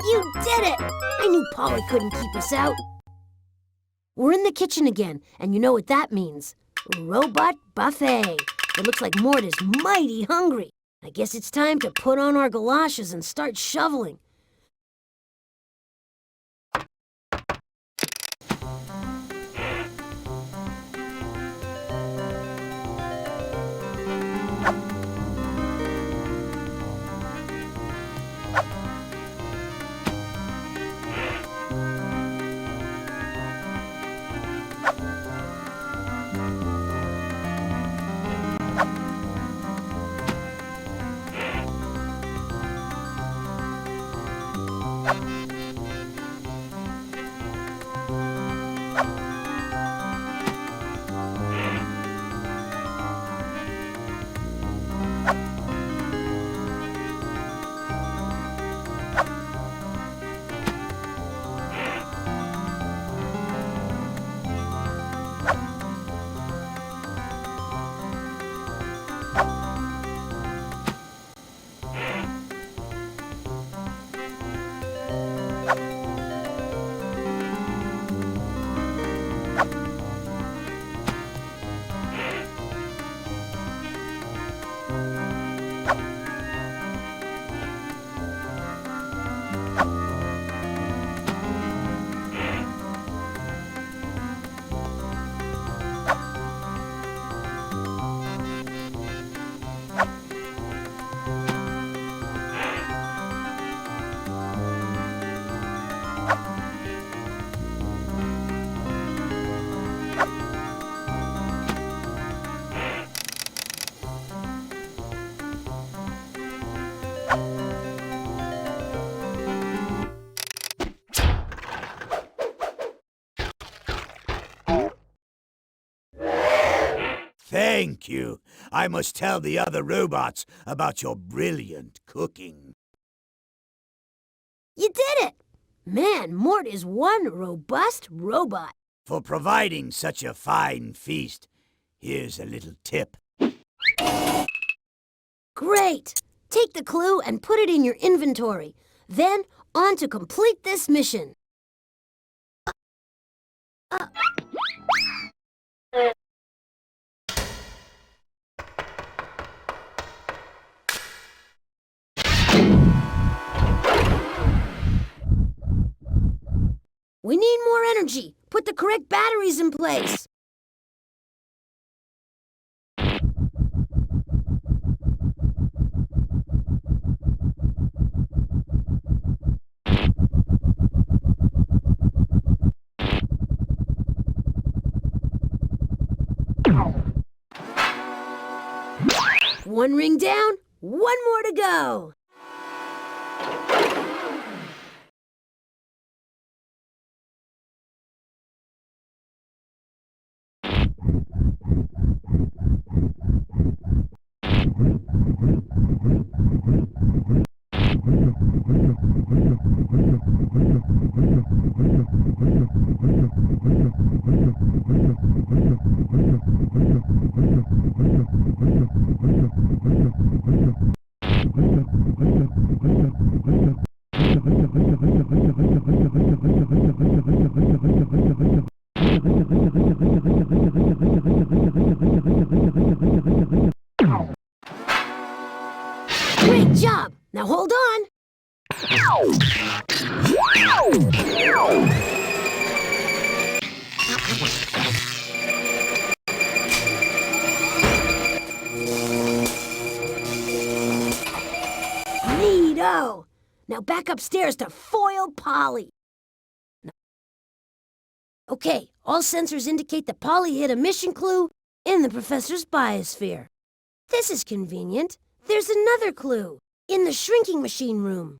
You did it! I knew Polly couldn't keep us out. We're in the kitchen again, and you know what that means. Robot buffet. It looks like Mort is mighty hungry. I guess it's time to put on our galoshes and start shoveling. Thank you. I must tell the other robots about your brilliant cooking. You did it! Man, Mort is one robust robot. For providing such a fine feast, here's a little tip. Great! Take the clue and put it in your inventory. Then, on to complete this mission. We need more energy. Put the correct batteries in place. one ring down, one more to go. Great job! Now hold on. Neato! Now back upstairs to foil Polly. Okay, all sensors indicate that Polly hit a mission clue in the professor's biosphere. This is convenient. There's another clue in the shrinking machine room.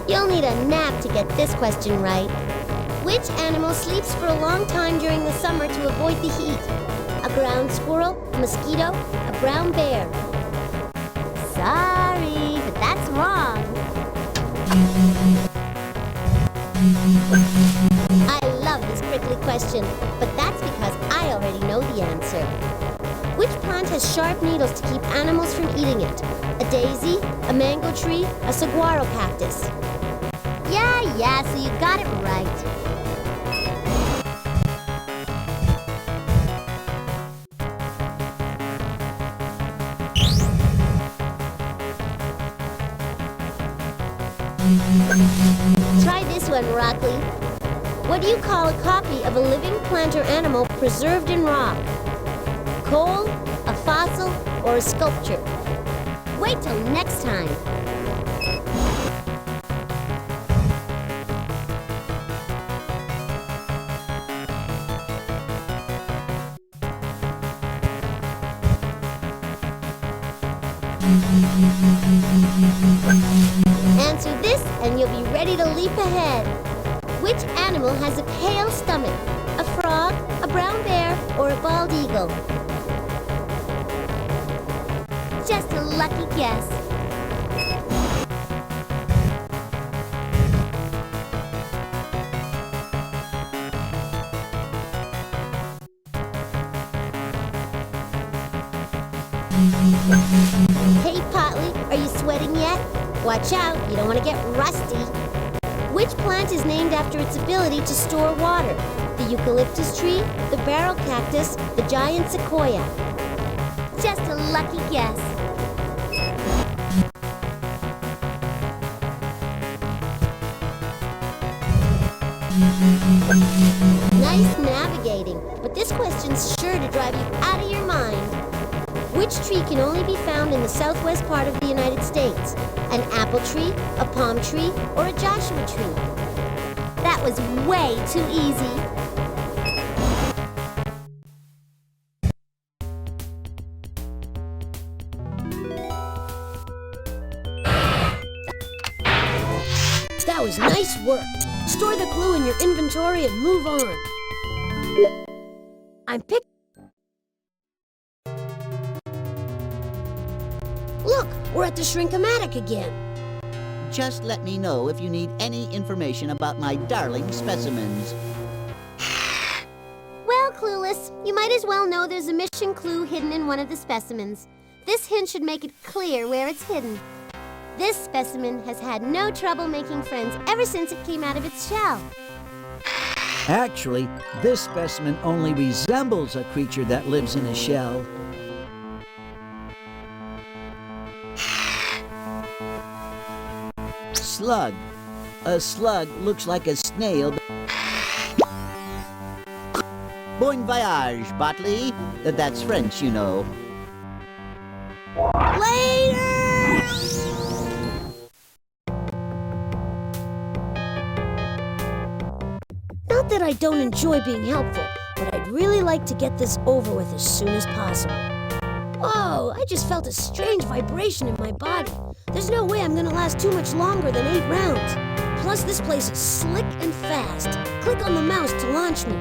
You'll need a nap to get this question right. Which animal sleeps for a long time during the summer to avoid the heat? A ground squirrel, a mosquito, a brown bear? Sorry, but that's wrong. I love this prickly question, but that's because I already know the answer. Which plant has sharp needles to keep animals from eating it? A daisy, a mango tree, a saguaro cactus? Yeah, so you got it right. Try this one, Rockley. What do you call a copy of a living plant or animal preserved in rock? Coal, a fossil, or a sculpture? Wait till next time. Answer this and you'll be ready to leap ahead. Which animal has a pale stomach? A frog, a brown bear, or a bald eagle? Just a lucky guess. Hey, Potley, are you sweating yet? Watch out, you don't want to get rusty. Which plant is named after its ability to store water? The eucalyptus tree, the barrel cactus, the giant sequoia? Just a lucky guess. Nice navigating, but this question's sure to drive you out of your mind. Which tree can only be found in the southwest part of the United States? An apple tree, a palm tree, or a Joshua tree? That was way too easy. That was nice work. Store the clue in your inventory and move on. I'm picked. Look, we're at the Shrink-O-Matic again. Just let me know if you need any information about my darling specimens. Well, Clueless, you might as well know there's a mission clue hidden in one of the specimens. This hint should make it clear where it's hidden. This specimen has had no trouble making friends ever since it came out of its shell. Actually, this specimen only resembles a creature that lives in a shell. Slug. A slug looks like a snail. Bon voyage, Botley. That's French, you know. Later! Not that I don't enjoy being helpful, but I'd really like to get this over with as soon as possible. Whoa, I just felt a strange vibration in my body. There's no way I'm gonna last too much longer than 8 rounds. Plus, this place is slick and fast. Click on the mouse to launch me.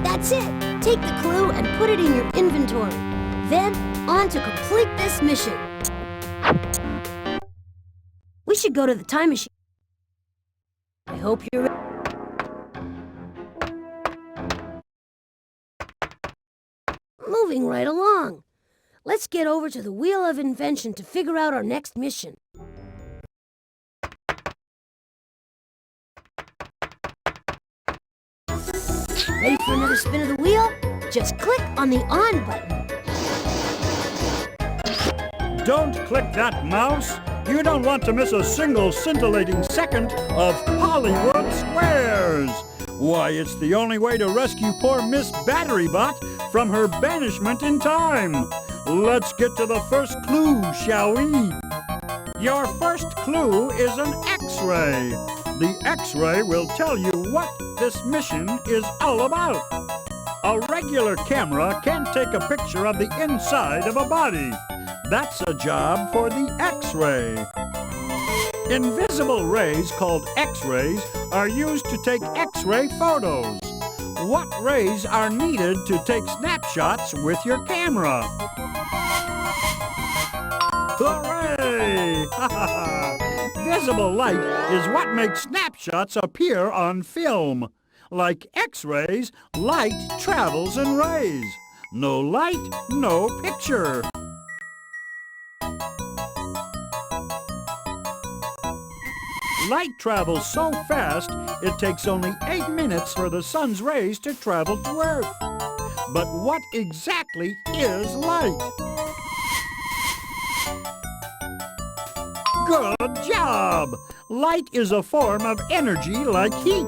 That's it. Take the clue and put it in your inventory. Then, on to complete this mission. We should go to the time machine. I hope you're ready. Moving right along. Let's get over to the Wheel of Invention to figure out our next mission. Ready for another spin of the wheel? Just click on the on button. Don't click that mouse. You don't want to miss a single scintillating second of Hollywood Squares. Why, it's the only way to rescue poor Miss Batterybot from her banishment in time. Let's get to the first clue, shall we? Your first clue is an X-ray. The X-ray will tell you what this mission is all about. A regular camera can't take a picture of the inside of a body. That's a job for the X-ray. Invisible rays called X-rays are used to take X-ray photos. What rays are needed to take snapshots with your camera? Hooray! Visible light is what makes snapshots appear on film. Like X-rays, light travels in rays. No light, no picture. Light travels so fast, it takes only 8 minutes for the sun's rays to travel to Earth. But what exactly is light? Good job! Light is a form of energy like heat.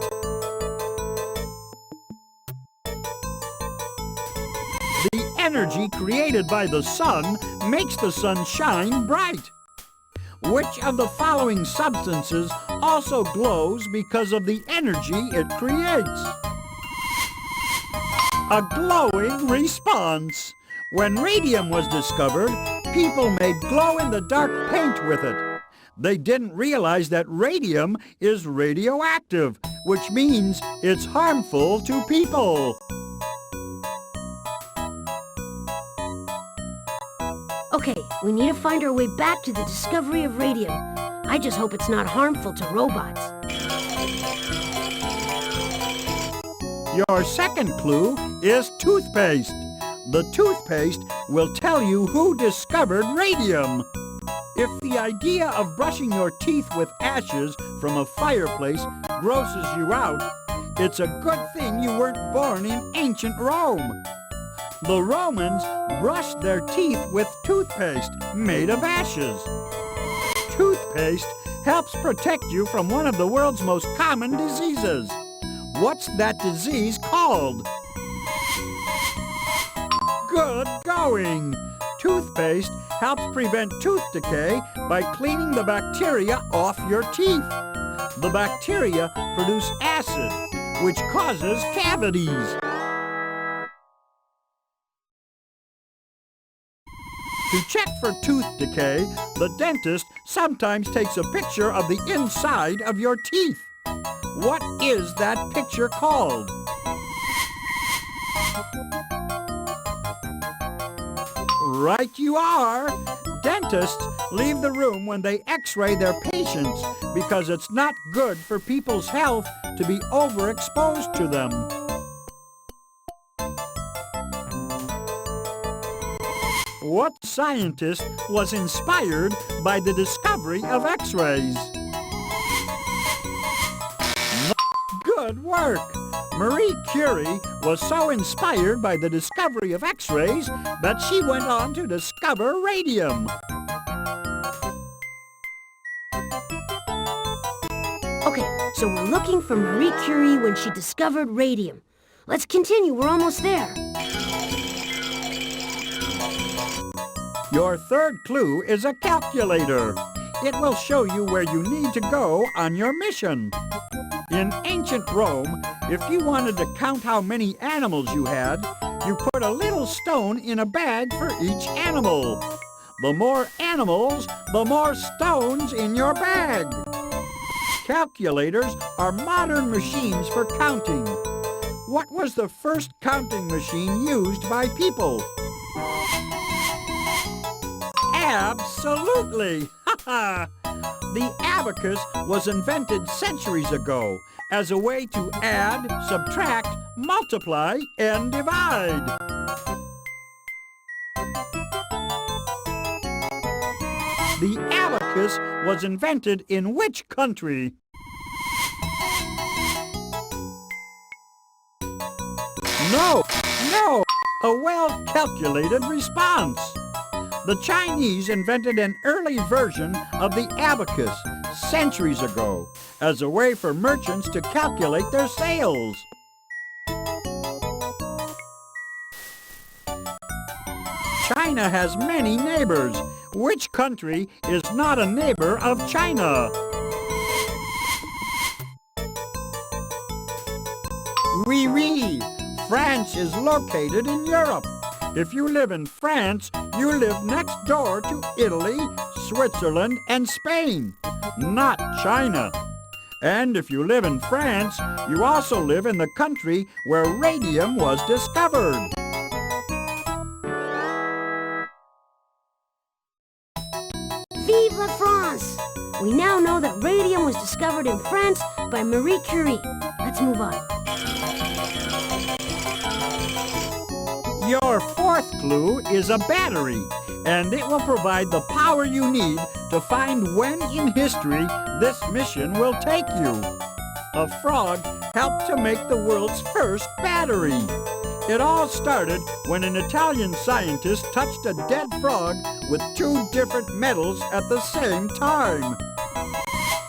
The energy created by the sun makes the sun shine bright. Which of the following substances also glows because of the energy it creates? A glowing response. When radium was discovered, people made glow-in-the-dark paint with it. They didn't realize that radium is radioactive, which means it's harmful to people. Okay, we need to find our way back to the discovery of radium. I just hope it's not harmful to robots. Your second clue is toothpaste. The toothpaste will tell you who discovered radium. If the idea of brushing your teeth with ashes from a fireplace grosses you out, it's a good thing you weren't born in ancient Rome. The Romans brushed their teeth with toothpaste made of ashes. Toothpaste helps protect you from one of the world's most common diseases. What's that disease called? Good going! Toothpaste helps prevent tooth decay by cleaning the bacteria off your teeth. The bacteria produce acid, which causes cavities. To check for tooth decay, the dentist sometimes takes a picture of the inside of your teeth. What is that picture called? Right you are! Dentists leave the room when they x-ray their patients because it's not good for people's health to be overexposed to them. What scientist was inspired by the discovery of X-rays? Good work! Marie Curie was so inspired by the discovery of X-rays that she went on to discover radium. Okay, so we're looking for Marie Curie when she discovered radium. Let's continue, we're almost there. Your third clue is a calculator. It will show you where you need to go on your mission. In ancient Rome, if you wanted to count how many animals you had, you put a little stone in a bag for each animal. The more animals, the more stones in your bag. Calculators are modern machines for counting. What was the first counting machine used by people? Absolutely! Ha ha! The abacus was invented centuries ago as a way to add, subtract, multiply, and divide. The abacus was invented in which country? No! A well-calculated response. The Chinese invented an early version of the abacus centuries ago as a way for merchants to calculate their sales. China has many neighbors. Which country is not a neighbor of China? Oui. France is located in Europe. If you live in France, you live next door to Italy, Switzerland, and Spain, not China. And if you live in France, you also live in the country where radium was discovered. Vive la France! We now know that radium was discovered in France by Marie Curie. Let's move on. Your fourth clue is a battery, and it will provide the power you need to find when in history this mission will take you. A frog helped to make the world's first battery. It all started when an Italian scientist touched a dead frog with two different metals at the same time.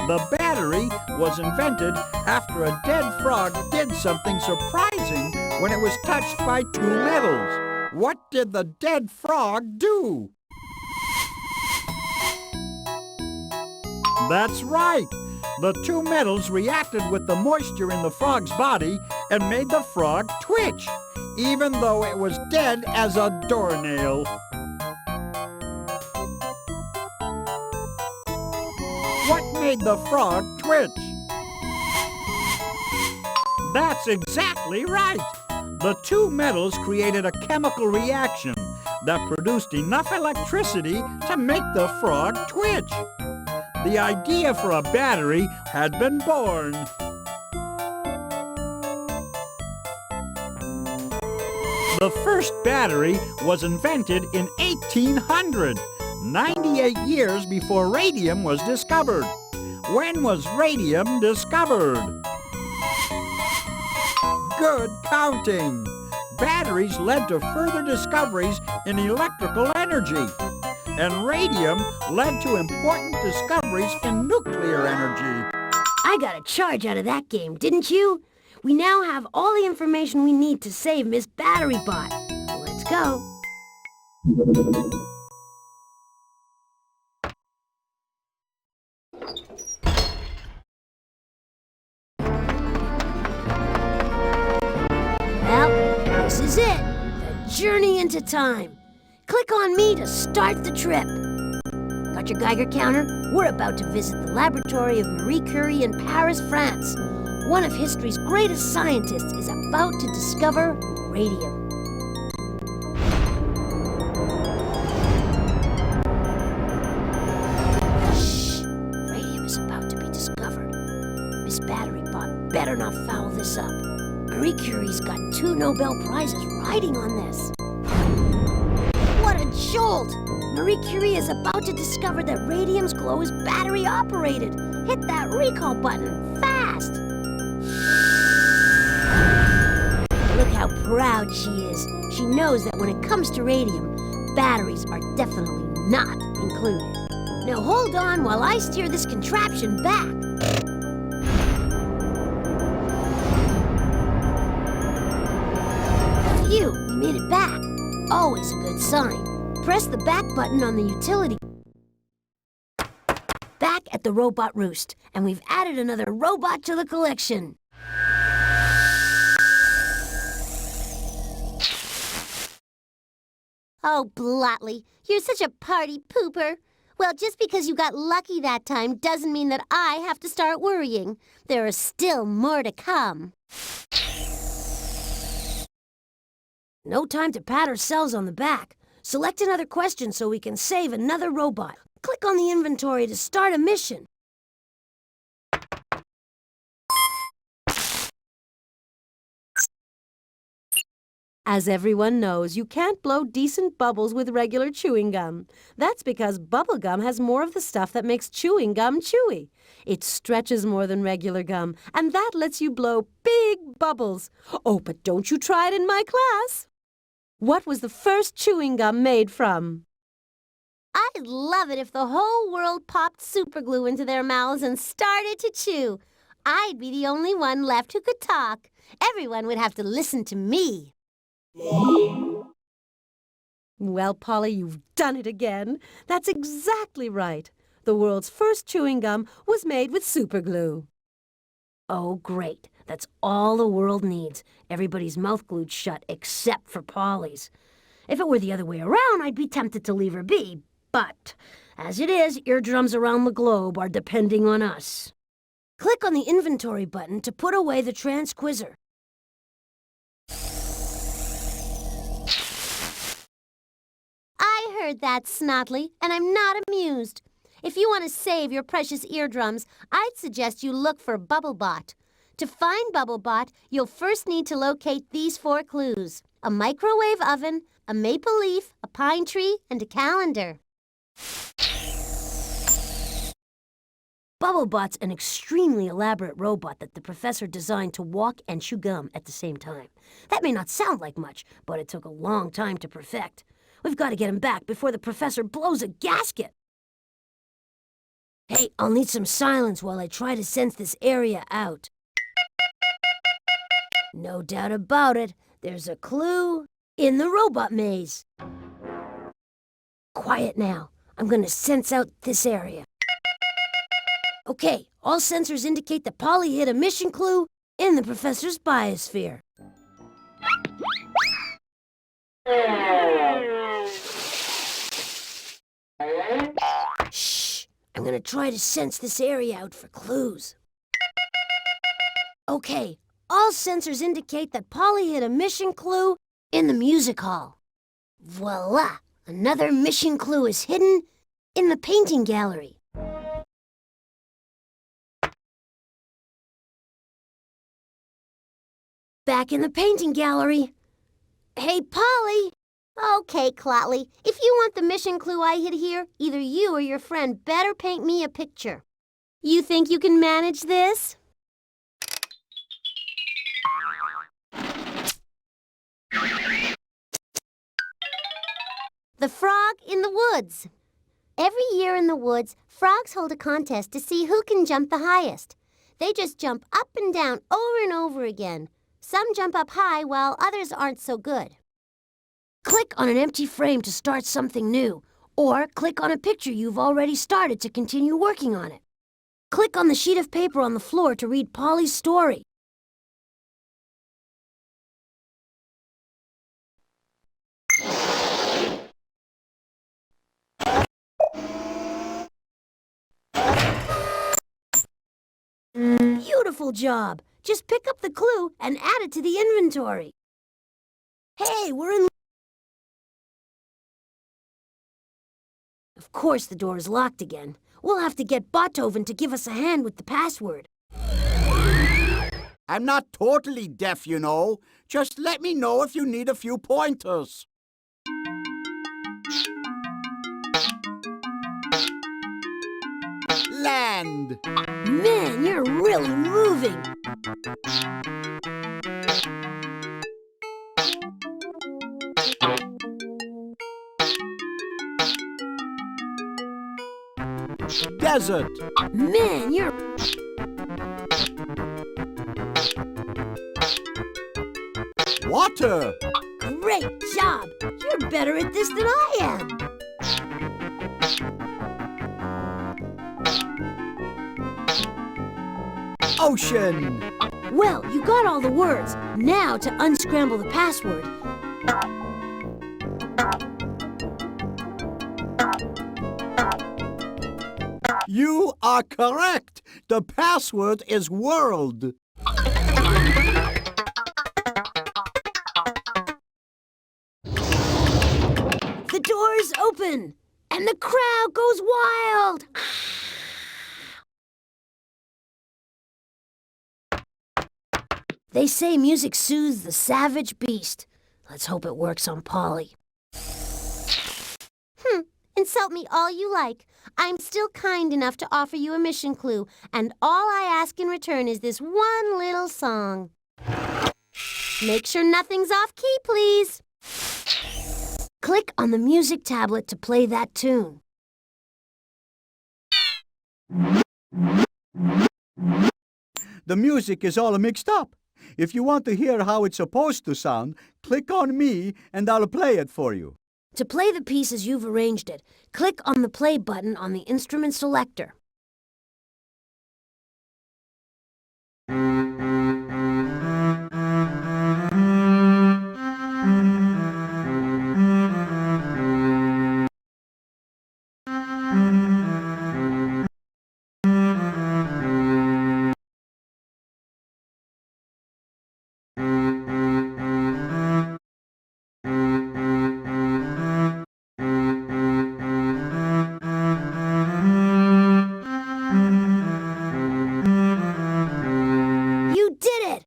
The battery was invented after a dead frog did something surprising when it was touched by two metals. What did the dead frog do? That's right! The two metals reacted with the moisture in the frog's body and made the frog twitch, even though it was dead as a doornail. What made the frog twitch? That's exactly right! The two metals created a chemical reaction that produced enough electricity to make the frog twitch. The idea for a battery had been born. The first battery was invented in 1800, 98 years before radium was discovered. When was radium discovered? Good counting. Batteries led to further discoveries in electrical energy. And radium led to important discoveries in nuclear energy. I got a charge out of that game, didn't you? We now have all the information we need to save Miss Battery Bot. Let's go. Well, this is it. The journey into time. Click on me to start the trip. Got your Geiger counter? We're about to visit the laboratory of Marie Curie in Paris, France. One of history's greatest scientists is about to discover radium. Shh! Radium is about to be discovered. Miss Battery Bot better not foul this up. Marie Curie's got 2 Nobel Prizes riding on this. What a jolt! Marie Curie is about to discover that radium's glow is battery-operated. Hit that recall button, fast! Look how proud she is. She knows that when it comes to radium, batteries are definitely not included. Now hold on while I steer this contraption back. Phew, we made it back. Always a good sign. Press the back button on the utility. Back at the robot roost, and we've added another robot to the collection. Oh, Blotley, you're such a party pooper. Well, just because you got lucky that time doesn't mean that I have to start worrying. There are still more to come. No time to pat ourselves on the back. Select another question so we can save another robot. Click on the inventory to start a mission. As everyone knows, you can't blow decent bubbles with regular chewing gum. That's because bubble gum has more of the stuff that makes chewing gum chewy. It stretches more than regular gum, and that lets you blow big bubbles. Oh, but don't you try it in my class. What was the first chewing gum made from? I'd love it if the whole world popped superglue into their mouths and started to chew. I'd be the only one left who could talk. Everyone would have to listen to me. Well, Polly, you've done it again. That's exactly right. The world's first chewing gum was made with superglue. Oh, great. That's all the world needs. Everybody's mouth glued shut except for Polly's. If it were the other way around, I'd be tempted to leave her be. But as it is, eardrums around the globe are depending on us. Click on the inventory button to put away the transquizzer. I heard that, Snotley, and I'm not amused. If you want to save your precious eardrums, I'd suggest you look for Bubblebot. To find Bubblebot, you'll first need to locate these 4 clues: a microwave oven, a maple leaf, a pine tree, and a calendar. Bubblebot's an extremely elaborate robot that the professor designed to walk and chew gum at the same time. That may not sound like much, but it took a long time to perfect. We've got to get him back before the professor blows a gasket. Hey, I'll need some silence while I try to sense this area out. No doubt about it, there's a clue in the robot maze. Quiet now. I'm going to sense out this area. Okay, all sensors indicate that Polly hit a mission clue in the professor's biosphere. Shh! I'm going to try to sense this area out for clues. Okay, all sensors indicate that Polly hit a mission clue in the music hall. Voila! Another mission clue is hidden in the painting gallery. Back in the painting gallery. Hey, Polly! Okay, Clotley, if you want the mission clue I hid here, either you or your friend better paint me a picture. You think you can manage this? The frog in the woods. Every year in the woods, frogs hold a contest to see who can jump the highest. They just jump up and down over and over again. Some jump up high while others aren't so good. Click on an empty frame to start something new, or click on a picture you've already started to continue working on it. Click on the sheet of paper on the floor to read Polly's story. Beautiful job! Just pick up the clue and add it to the inventory. Hey, we're in... Of course the door is locked again. We'll have to get Beethoven to give us a hand with the password. I'm not totally deaf, you know. Just let me know if you need a few pointers. Land. Man, you're really moving. Desert. Man, you're... Water. Great job! You're better at this than I am. Ocean. Well, you got all the words. Now to unscramble the password. You are correct. The password is world. The door's open, and the crowd goes wild. They say music soothes the savage beast. Let's hope it works on Polly. Insult me all you like. I'm still kind enough to offer you a mission clue, and all I ask in return is this one little song. Make sure nothing's off key, please. Click on the music tablet to play that tune. The music is all mixed up. If you want to hear how it's supposed to sound, click on me and I'll play it for you. To play the piece as you've arranged it, click on the play button on the instrument selector. You did it!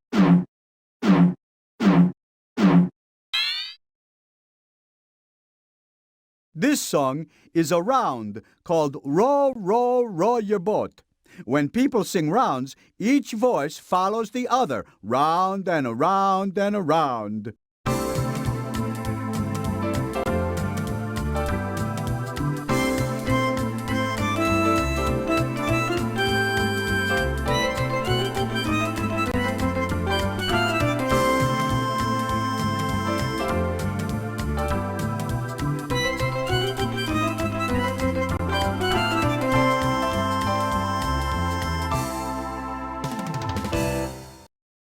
This song is a round called Row, Row, Row Your Boat. When people sing rounds, each voice follows the other, round and around and around.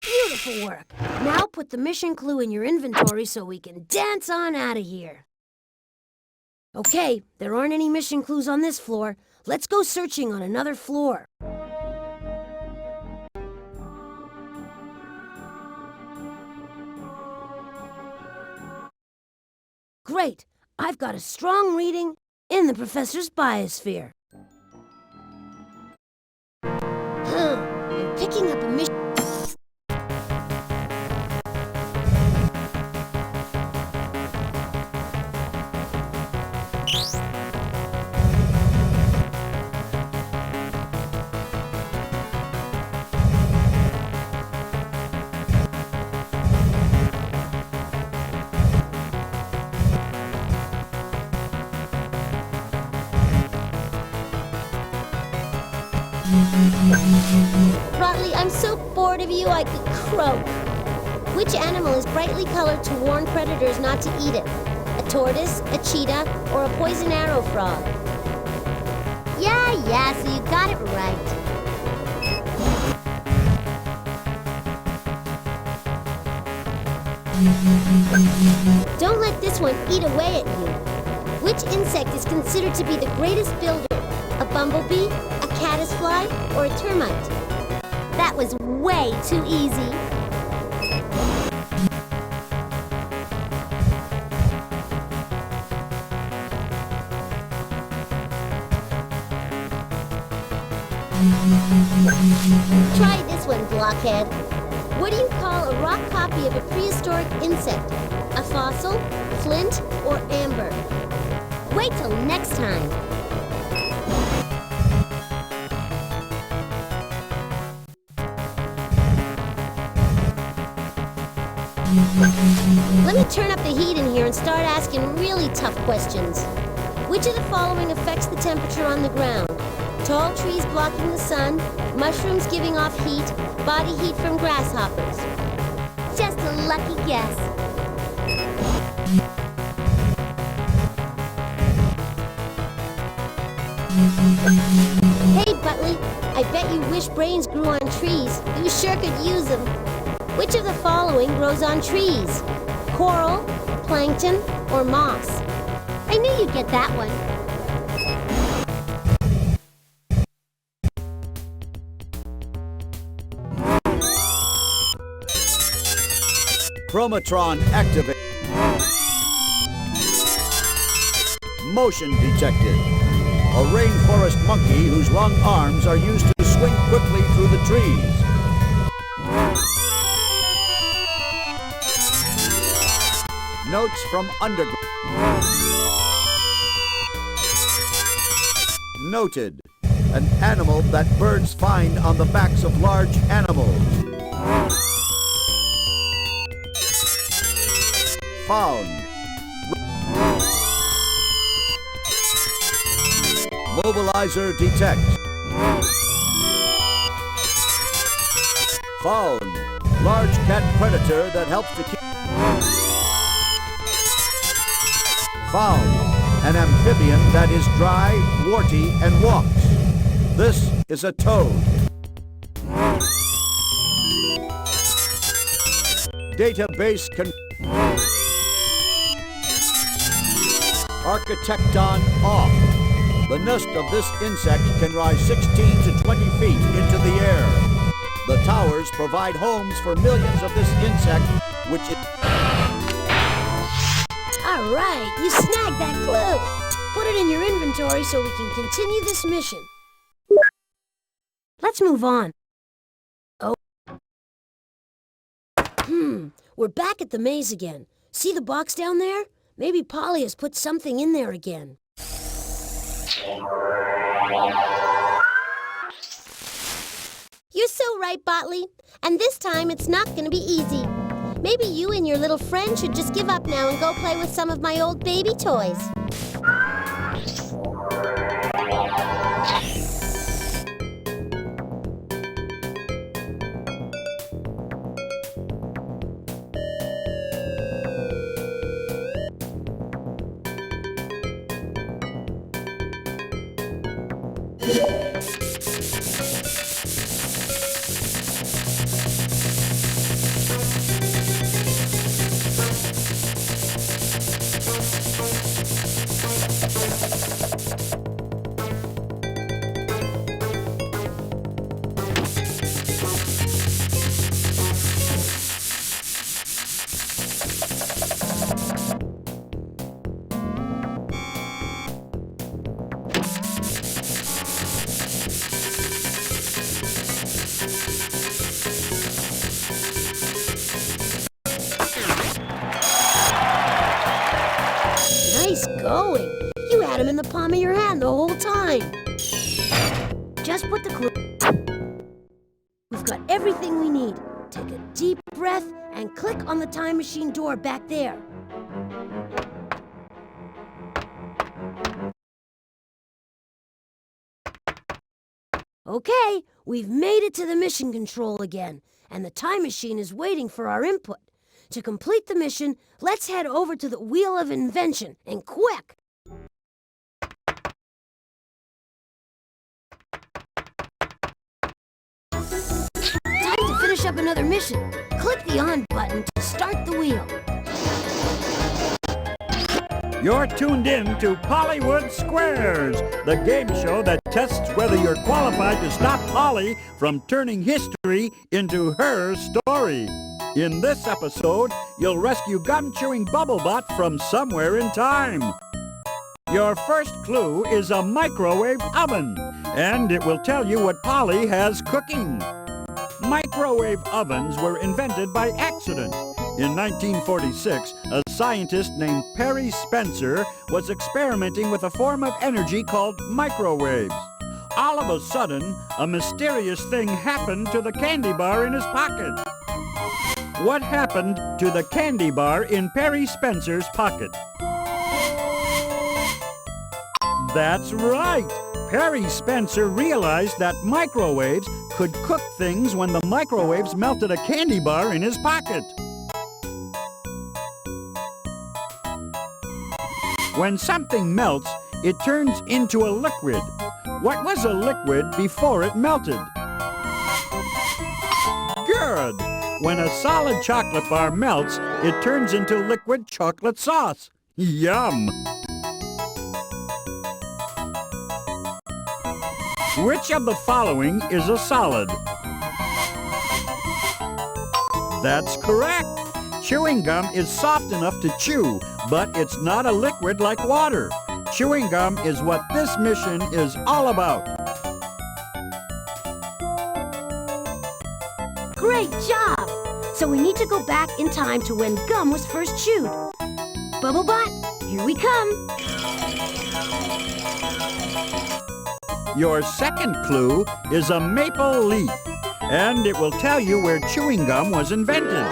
Beautiful work. Now put the mission clue in your inventory so we can dance on out of here. Okay, there aren't any mission clues on this floor. Let's go searching on another floor. Great! I've got a strong reading in the professor's biosphere. I'm picking up a mission... Rotley, I'm so bored of you I could croak. Which animal is brightly colored to warn predators not to eat it? A tortoise, a cheetah, or a poison arrow frog? Yeah, so you got it right. Don't let this one eat away at you. Which insect is considered to be the greatest builder? A bumblebee, a caddisfly, or a termite? That was way too easy. Try this one, blockhead. What do you call a rock copy of a prehistoric insect? A fossil, flint, or amber? Wait till next time. Let me turn up the heat in here and start asking really tough questions. Which of the following affects the temperature on the ground? Tall trees blocking the sun, mushrooms giving off heat, body heat from grasshoppers. Just a lucky guess. Hey, Buttley, I bet you wish brains grew on trees. You sure could use them. Which of the following grows on trees? Coral, plankton, or moss? I knew you'd get that one. Chromatron activate. Motion detected. A rainforest monkey whose long arms are used to swing quickly through the trees. Notes from underground. Noted. An animal that birds find on the backs of large animals. Found. Mobilizer detect. Found. Large cat predator that helps to keep. Found. An amphibian that is dry, warty, and walks. This is a toad. Database Architecton off. The nest of this insect can rise 16 to 20 feet into the air. The towers provide homes for millions of this insect, which is... All right, you snagged that clue. Put it in your inventory so we can continue this mission. Let's move on. Oh. We're back at the maze again. See the box down there? Maybe Polly has put something in there again. You're so right, Botley. And this time it's not going to be easy. Maybe you and your little friend should just give up now and go play with some of my old baby toys. Going. You had him in the palm of your hand the whole time. Just put the clue. We've got everything we need. Take a deep breath and click on the time machine door back there. Okay, we've made it to the mission control again, and the time machine is waiting for our input. To complete the mission, let's head over to the Wheel of Invention, and quick! Time to finish up another mission. Click the on button to start the wheel. You're tuned in to Pollywood Squares, the game show that tests whether you're qualified to stop Polly from turning history into her story. In this episode, you'll rescue gum-chewing Bubblebot from somewhere in time. Your first clue is a microwave oven, and it will tell you what Polly has cooking. Microwave ovens were invented by accident. In 1946, a scientist named Perry Spencer was experimenting with a form of energy called microwaves. All of a sudden, a mysterious thing happened to the candy bar in his pocket. What happened to the candy bar in Perry Spencer's pocket? That's right! Perry Spencer realized that microwaves could cook things when the microwaves melted a candy bar in his pocket. When something melts, it turns into a liquid. What was a liquid before it melted? Good! When a solid chocolate bar melts, it turns into liquid chocolate sauce. Yum! Which of the following is a solid? That's correct! Chewing gum is soft enough to chew, but it's not a liquid like water. Chewing gum is what this mission is all about. Great job! So we need to go back in time to when gum was first chewed. Bubblebot, here we come! Your second clue is a maple leaf, and it will tell you where chewing gum was invented.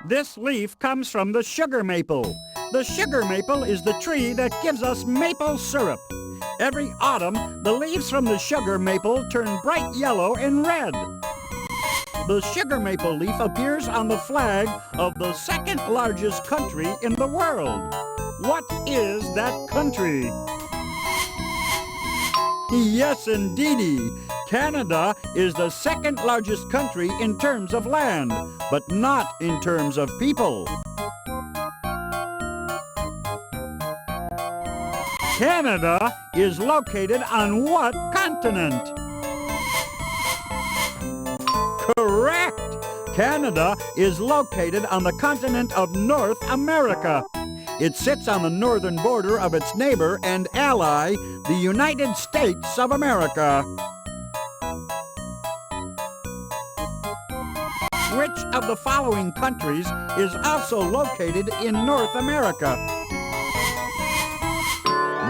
This leaf comes from the sugar maple. The sugar maple is the tree that gives us maple syrup. Every autumn, the leaves from the sugar maple turn bright yellow and red. The sugar maple leaf appears on the flag of the second largest country in the world. What is that country? Yes, indeedy. Canada is the second largest country in terms of land, but not in terms of people. Canada is located on what continent? Correct! Canada is located on the continent of North America. It sits on the northern border of its neighbor and ally, the United States of America. Which of the following countries is also located in North America?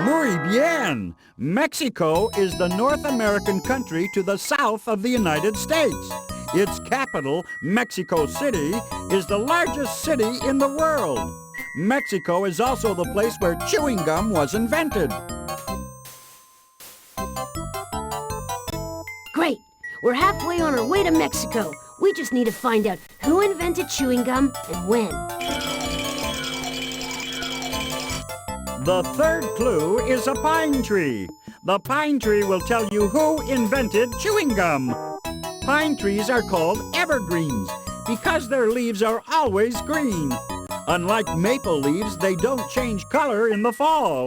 Muy bien! Mexico is the North American country to the south of the United States. Its capital, Mexico City, is the largest city in the world. Mexico is also the place where chewing gum was invented. Great! We're halfway on our way to Mexico. We just need to find out who invented chewing gum and when. The third clue is a pine tree. The pine tree will tell you who invented chewing gum. Pine trees are called evergreens because their leaves are always green. Unlike maple leaves, they don't change color in the fall.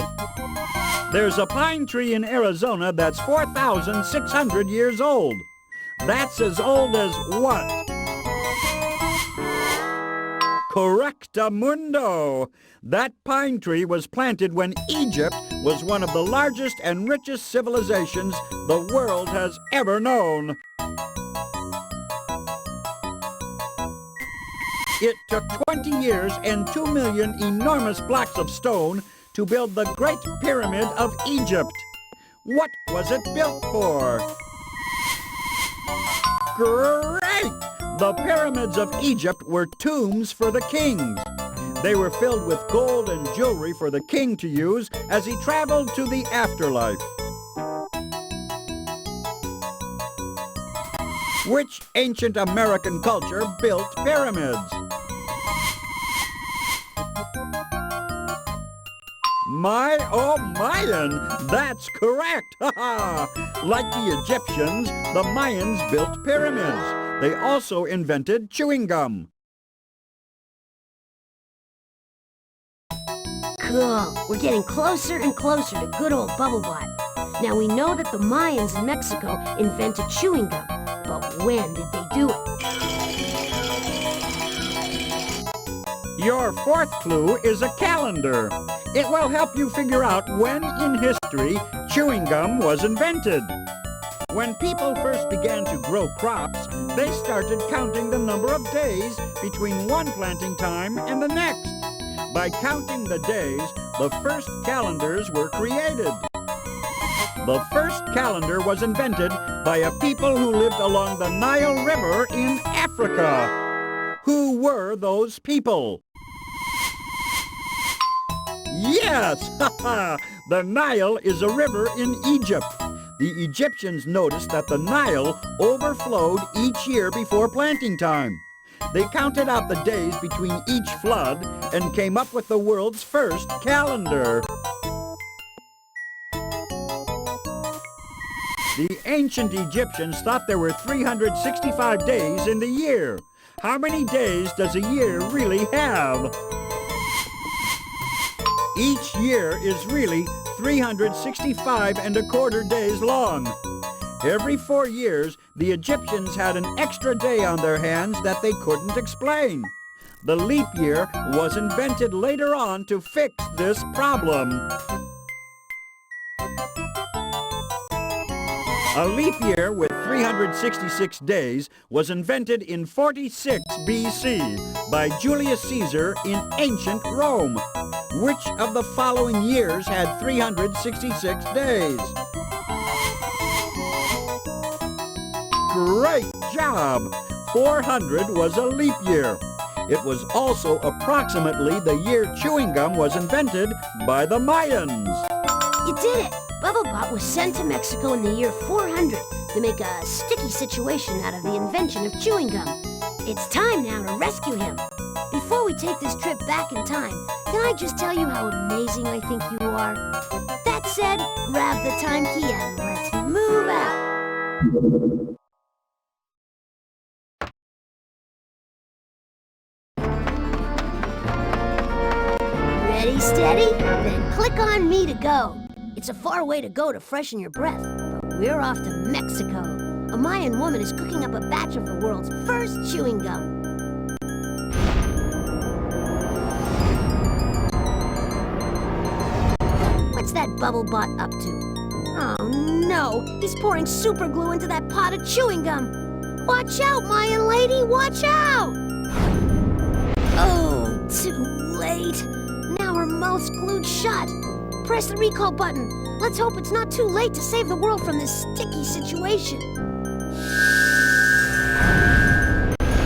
There's a pine tree in Arizona that's 4,600 years old. That's as old as what? Correctamundo! That pine tree was planted when Egypt was one of the largest and richest civilizations the world has ever known. It took 20 years and 2 million enormous blocks of stone to build the Great Pyramid of Egypt. What was it built for? Great! The pyramids of Egypt were tombs for the kings. They were filled with gold and jewelry for the king to use as he traveled to the afterlife. Which ancient American culture built pyramids? Mayan! That's correct! Like the Egyptians, the Mayans built pyramids. They also invented chewing gum. Cool. We're getting closer and closer to good old Bubblebot. Now we know that the Mayans in Mexico invented chewing gum, but when did they do it? Your fourth clue is a calendar. It will help you figure out when in history chewing gum was invented. When people first began to grow crops, they started counting the number of days between one planting time and the next. By counting the days, the first calendars were created. The first calendar was invented by a people who lived along the Nile River in Africa. Who were those people? Yes! The Nile is a river in Egypt. The Egyptians noticed that the Nile overflowed each year before planting time. They counted out the days between each flood and came up with the world's first calendar. The ancient Egyptians thought there were 365 days in the year. How many days does a year really have? Each year is really 365 and a quarter days long. Every 4 years, the Egyptians had an extra day on their hands that they couldn't explain. The leap year was invented later on to fix this problem. A leap year with 366 days was invented in 46 BC by Julius Caesar in ancient Rome. Which of the following years had 366 days? Great job! 400 was a leap year. It was also approximately the year chewing gum was invented by the Mayans. You did it! Bubblebot was sent to Mexico in the year 400 to make a sticky situation out of the invention of chewing gum. It's time now to rescue him. Before we take this trip back in time, can I just tell you how amazing I think you are? That said, grab the time key and let's move out. Ready, steady? Then click on me to go. It's a far way to go to freshen your breath, but we're off to Mexico. A Mayan woman is cooking up a batch of the world's first chewing gum. What's that Bubblebot up to? Oh no, he's pouring super glue into that pot of chewing gum. Watch out, Mayan lady, watch out! Oh, too late. Now her mouth's glued shut. Press the recall button. Let's hope it's not too late to save the world from this sticky situation.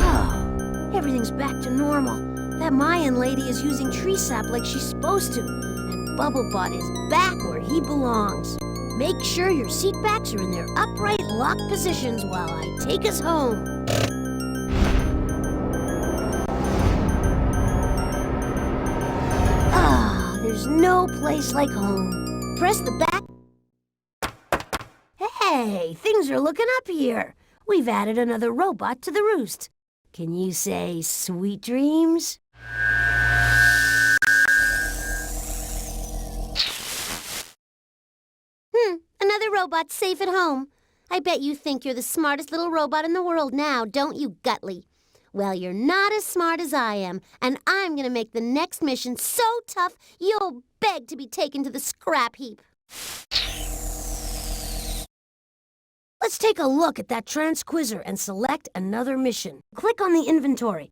Oh, everything's back to normal. That Mayan lady is using tree sap like she's supposed to. And Bubblebot is back where he belongs. Make sure your seat backs are in their upright locked positions while I take us home. There's no place like home. Press the back. Hey, things are looking up here. We've added another robot to the roost. Can you say sweet dreams? Another robot safe at home. I bet you think you're the smartest little robot in the world now, don't you, Gutley? Well, you're not as smart as I am, and I'm gonna make the next mission so tough you'll beg to be taken to the scrap heap. Let's take a look at that transquizzer and select another mission. Click on the inventory.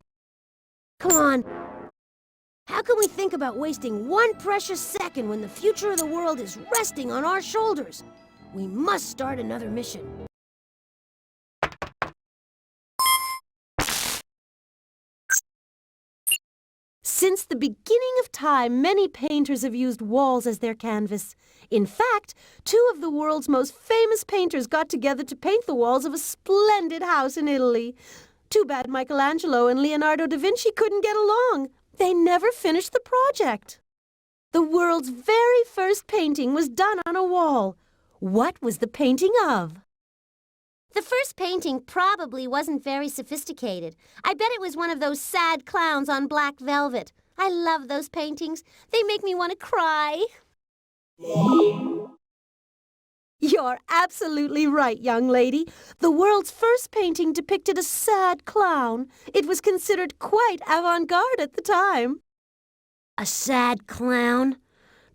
Come on. How can we think about wasting one precious second when the future of the world is resting on our shoulders? We must start another mission. Since the the beginning of time, many painters have used walls as their canvas. In fact, two of the world's most famous painters got together to paint the walls of a splendid house in Italy. Too bad Michelangelo and Leonardo da Vinci couldn't get along. They never finished the project. The world's very first painting was done on a wall. What was the painting of? The first painting probably wasn't very sophisticated. I bet it was one of those sad clowns on black velvet. I love those paintings. They make me want to cry. You're absolutely right, young lady. The world's first painting depicted a sad clown. It was considered quite avant-garde at the time. A sad clown?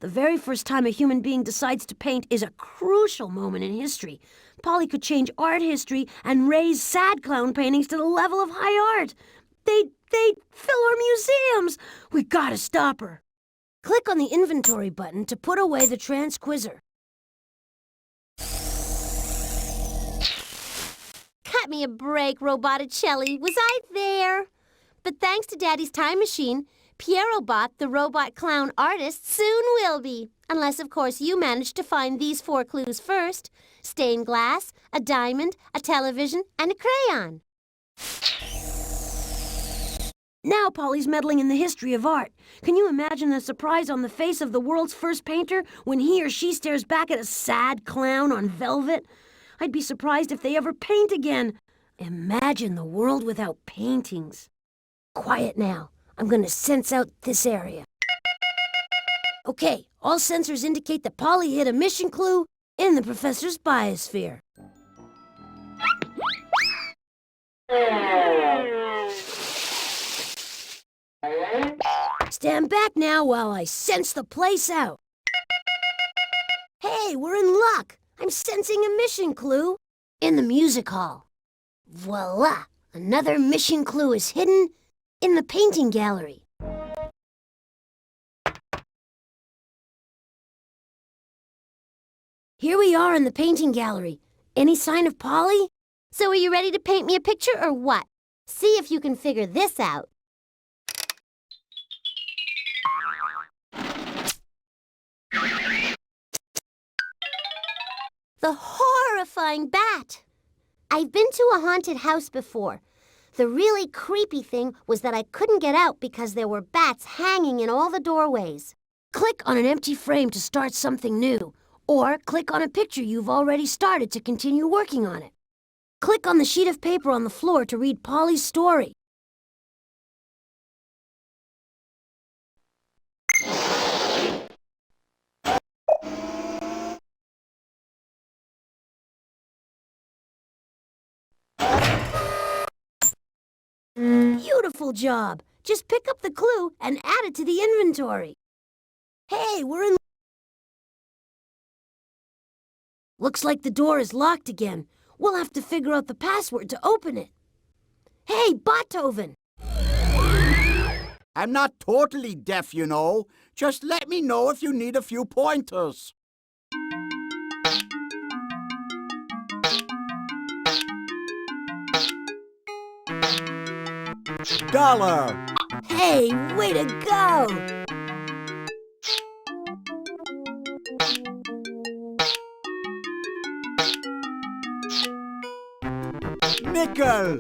The very first time a human being decides to paint is a crucial moment in history. Polly could change art history and raise sad clown paintings to the level of high art. They'd fill our museums. We gotta stop her. Click on the inventory button to put away the transquizzer. Cut me a break, Roboticelli. Was I there? But thanks to Daddy's time machine, Pierrobot, the robot clown artist, soon will be. Unless, of course, you manage to find these 4 clues first. Stained glass, a diamond, a television, and a crayon. Now Polly's meddling in the history of art. Can you imagine the surprise on the face of the world's first painter when he or she stares back at a sad clown on velvet? I'd be surprised if they ever paint again. Imagine the world without paintings. Quiet now. I'm going to sense out this area. Okay, all sensors indicate that Polly hit a mission clue in the professor's biosphere. Stand back now while I sense the place out. Hey, we're in luck. I'm sensing a mission clue in the music hall. Voila! Another mission clue is hidden in the painting gallery. Here we are in the painting gallery. Any sign of Polly? So are you ready to paint me a picture or what? See if you can figure this out. The horrifying bat! I've been to a haunted house before. The really creepy thing was that I couldn't get out because there were bats hanging in all the doorways. Click on an empty frame to start something new, or click on a picture you've already started to continue working on it. Click on the sheet of paper on the floor to read Polly's story. Beautiful job! Just pick up the clue and add it to the inventory. Hey, we're in... Looks like the door is locked again. We'll have to figure out the password to open it. Hey, Beethoven! I'm not totally deaf, you know. Just let me know if you need a few pointers. Dollar! Hey, way to go! Nickel!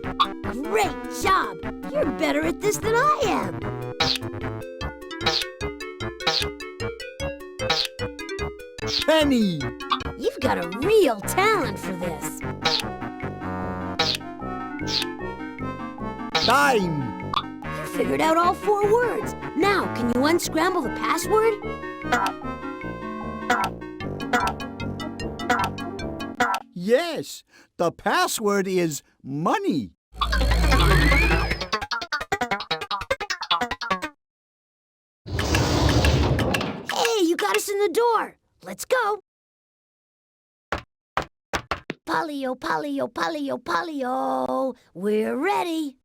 Great job! You're better at this than I am! Penny! You've got a real talent for this. Dime! You figured out all 4 words. Now, can you unscramble the password? Yes, the password is money. Hey, you got us in the door. Let's go. Polly-o, Polly-o, Polly-o, Polly-o. We're ready.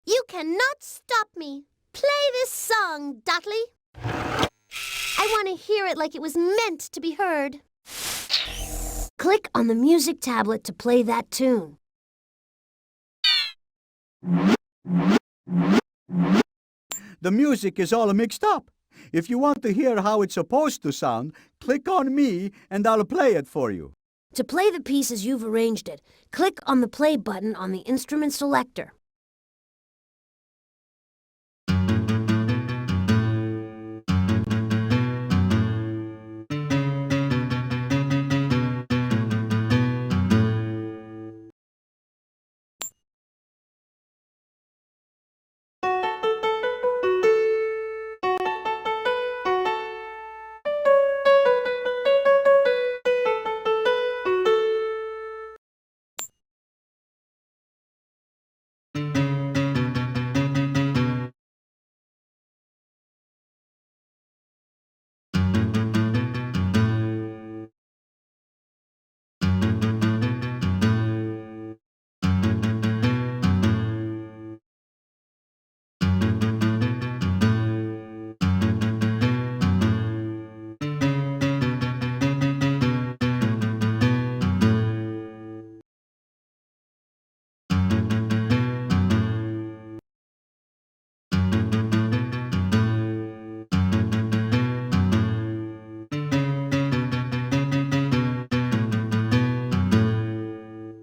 You cannot stop me. Play this song, Dudley. I want to hear it like it was meant to be heard. Click on the music tablet to play that tune. The music is all mixed up. If you want to hear how it's supposed to sound, click on me and I'll play it for you. To play the piece as you've arranged it, click on the play button on the instrument selector.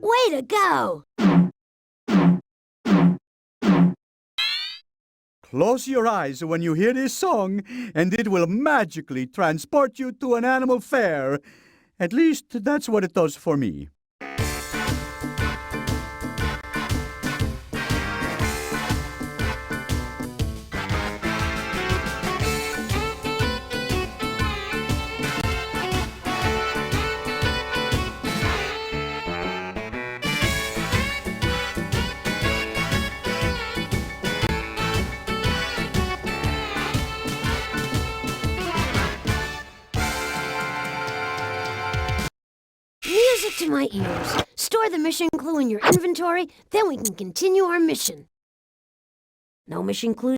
Way to go! Close your eyes when you hear this song, and it will magically transport you to an animal fair. At least, that's what it does for me. Music to my ears. Store the mission clue in your inventory, then we can continue our mission. No mission clue?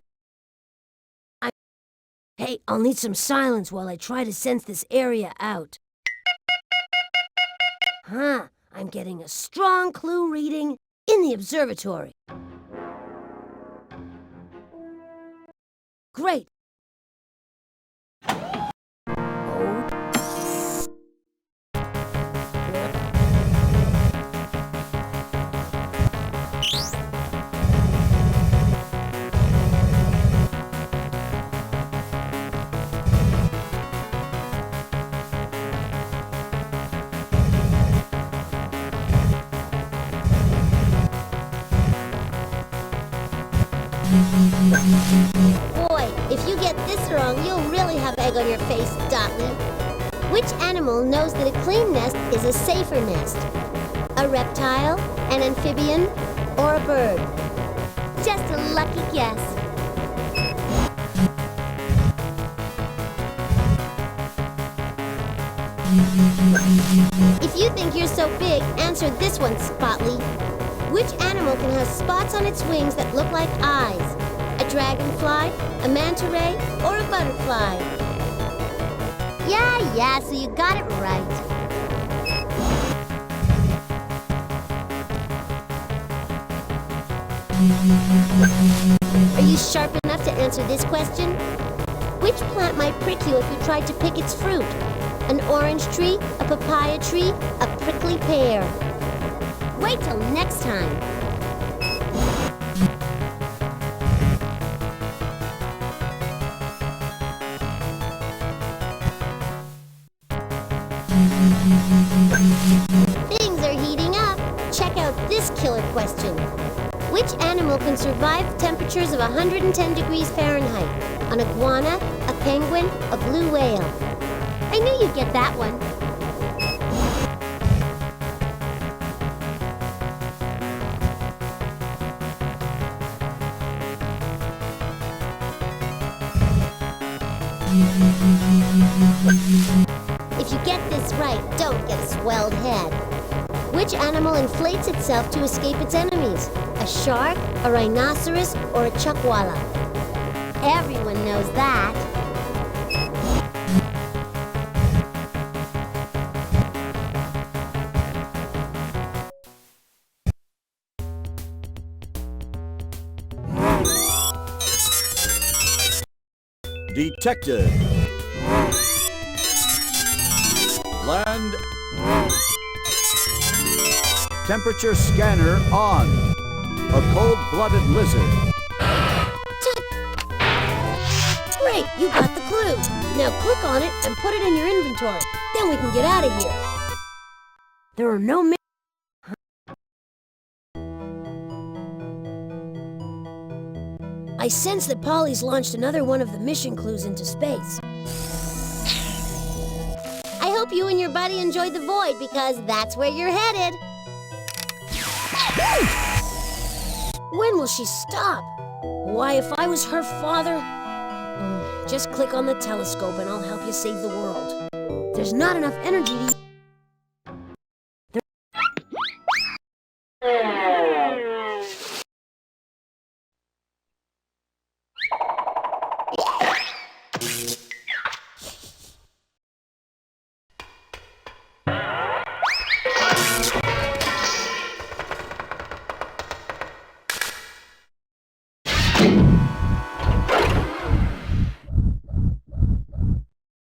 Hey, I'll need some silence while I try to sense this area out. Huh, I'm getting a strong clue reading in the observatory. Great. Boy, if you get this wrong, you'll really have egg on your face, Dotley. Which animal knows that a clean nest is a safer nest? A reptile, an amphibian, or a bird? Just a lucky guess. If you think you're so big, answer this one, Spotly. Which animal can have spots on its wings that look like eyes? A dragonfly, a manta ray, or a butterfly? Yeah, so you got it right. Are you sharp enough to answer this question? Which plant might prick you if you tried to pick its fruit? An orange tree, a papaya tree, a prickly pear? Wait till next time. Things are heating up. Check out this killer question. Which animal can survive temperatures of 110 degrees Fahrenheit? An iguana, a penguin, a blue whale? I knew you'd get that one. If you get this right, don't get a swelled head. Which animal inflates itself to escape its enemies? A shark, a rhinoceros, or a chuckwalla? Everyone knows that. detected. Land. Temperature scanner on. A cold-blooded lizard. Great, you got the clue. Now click on it and put it in your inventory. Then we can get out of here. There are no I sense that Polly's launched another one of the mission clues into space. I hope you and your buddy enjoyed the void because that's where you're headed. When will she stop? Why, if I was her father... Just click on the telescope and I'll help you save the world. There's not enough energy to...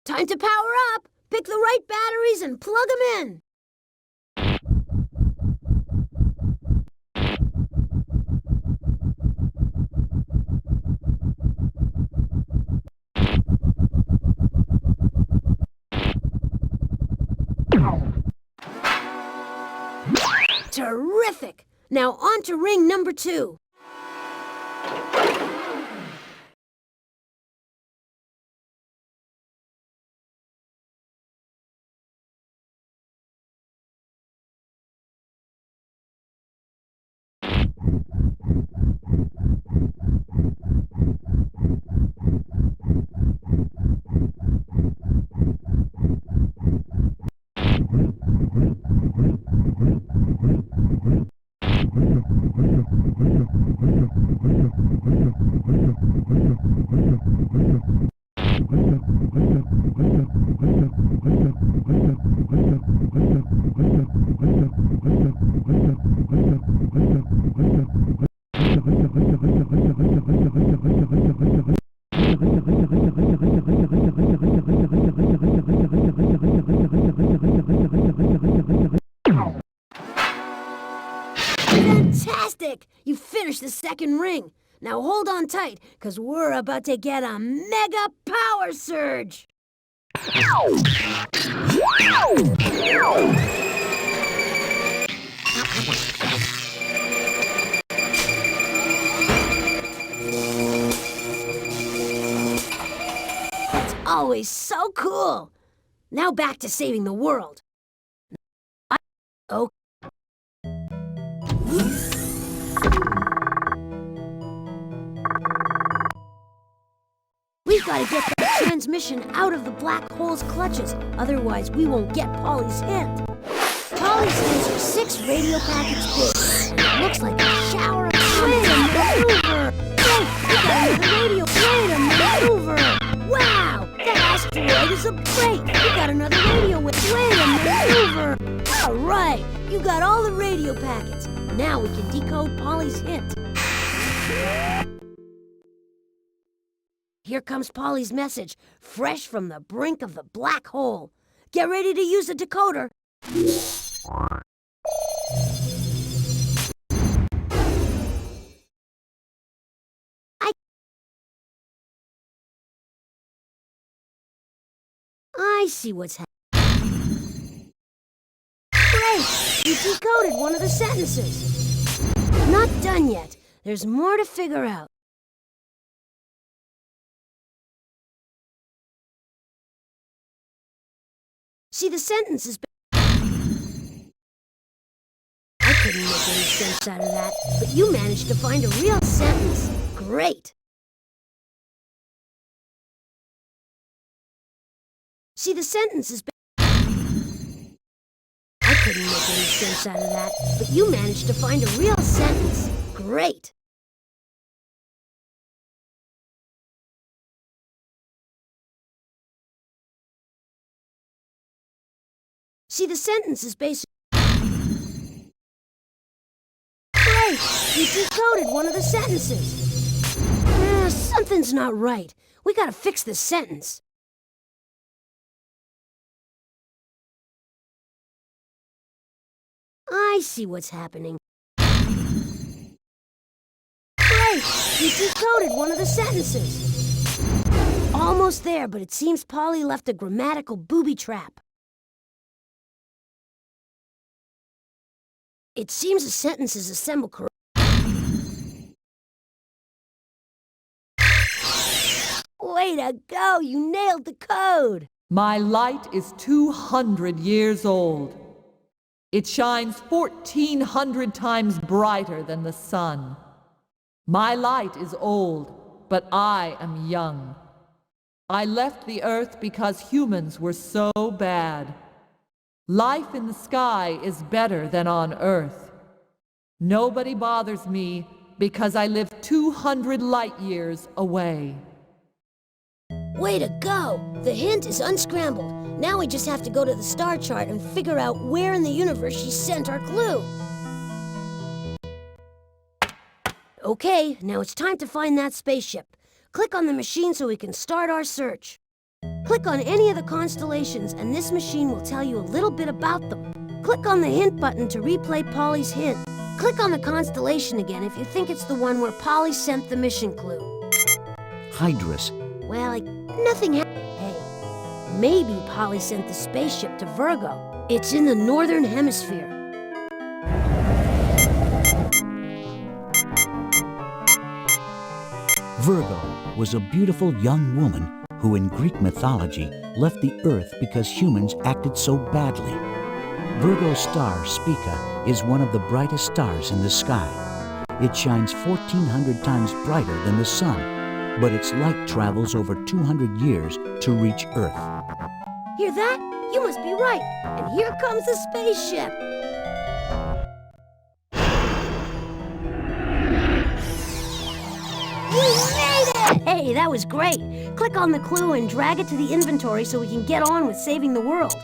Time to power up! Pick the right batteries and plug them in! Terrific! Now on to ring number 2. Fantastic! You finished the second ring. Now hold on tight, because we're about to get a mega power surge! It's always so cool! Now back to saving the world. Oh. We've got to get that transmission out of the black hole's clutches, otherwise we won't get Polly's hint. Polly's hints are 6 radio packets big. It looks like a shower of... Wait a maneuver! Oh, we got another radio. Wait a maneuver! Wow! That asteroid is a break! We got another radio with... Wait a maneuver! All right! You got all the radio packets. Now we can decode Polly's hint. Here comes Polly's message, fresh from the brink of the black hole. Get ready to use the decoder. I see what's happening. Great! You decoded one of the sentences. Not done yet. There's more to figure out. See, the sentence is... I couldn't make any sense out of that, but you managed to find a real sentence. Great! See, the sentence is... I couldn't make any sense out of that, but you managed to find a real sentence. Great! See, the sentence is basically... Great! You decoded one of the sentences. Son Something's not right. We gotta fix this sentence. I see what's happening. Great! We decoded one of the sentences. Almost there, but it seems Polly left a grammatical booby trap. It seems the sentence is assembled correctly. Way to go! You nailed the code! My light is 200 years old. It shines 1,400 times brighter than the sun. My light is old, but I am young. I left the earth because humans were so bad. Life in the sky is better than on earth. Nobody bothers me because I live 200 light years away. Way to go! The hint is unscrambled. Now we just have to go to the star chart and figure out where in the universe she sent our clue. Okay, now it's time to find that spaceship. Click on the machine so we can start our search. Click on any of the constellations and this machine will tell you a little bit about them. Click on the hint button to replay Polly's hint. Click on the constellation again if you think it's the one where Polly sent the mission clue. Hydrus. Well, nothing happened. Hey, maybe Polly sent the spaceship to Virgo. It's in the northern hemisphere. Virgo was a beautiful young woman who in Greek mythology left the earth because humans acted so badly. Virgo's star, Spica, is one of the brightest stars in the sky. It shines 1,400 times brighter than the sun, but its light travels over 200 years to reach Earth. Hear that? You must be right. And here comes the spaceship. We made it! Hey, that was great. Click on the clue and drag it to the inventory so we can get on with saving the world.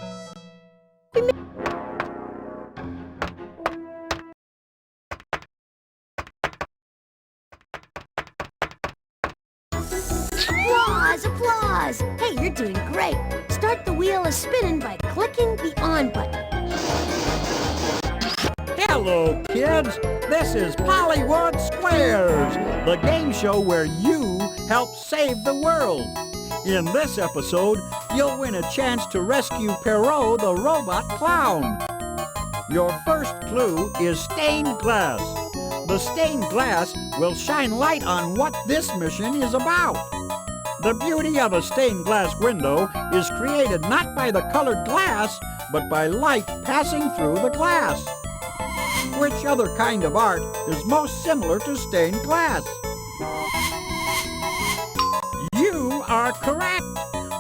Applause, applause! Hey, you're doing great. Start the wheel a-spinning by clicking the on button. Hello, kids. This is Pollywood Squares, the game show where you help save the world. In this episode, you'll win a chance to rescue Perrault the robot clown. Your first clue is stained glass. The stained glass will shine light on what this mission is about. The beauty of a stained glass window is created not by the colored glass, but by light passing through the glass. Which other kind of art is most similar to stained glass? You are correct!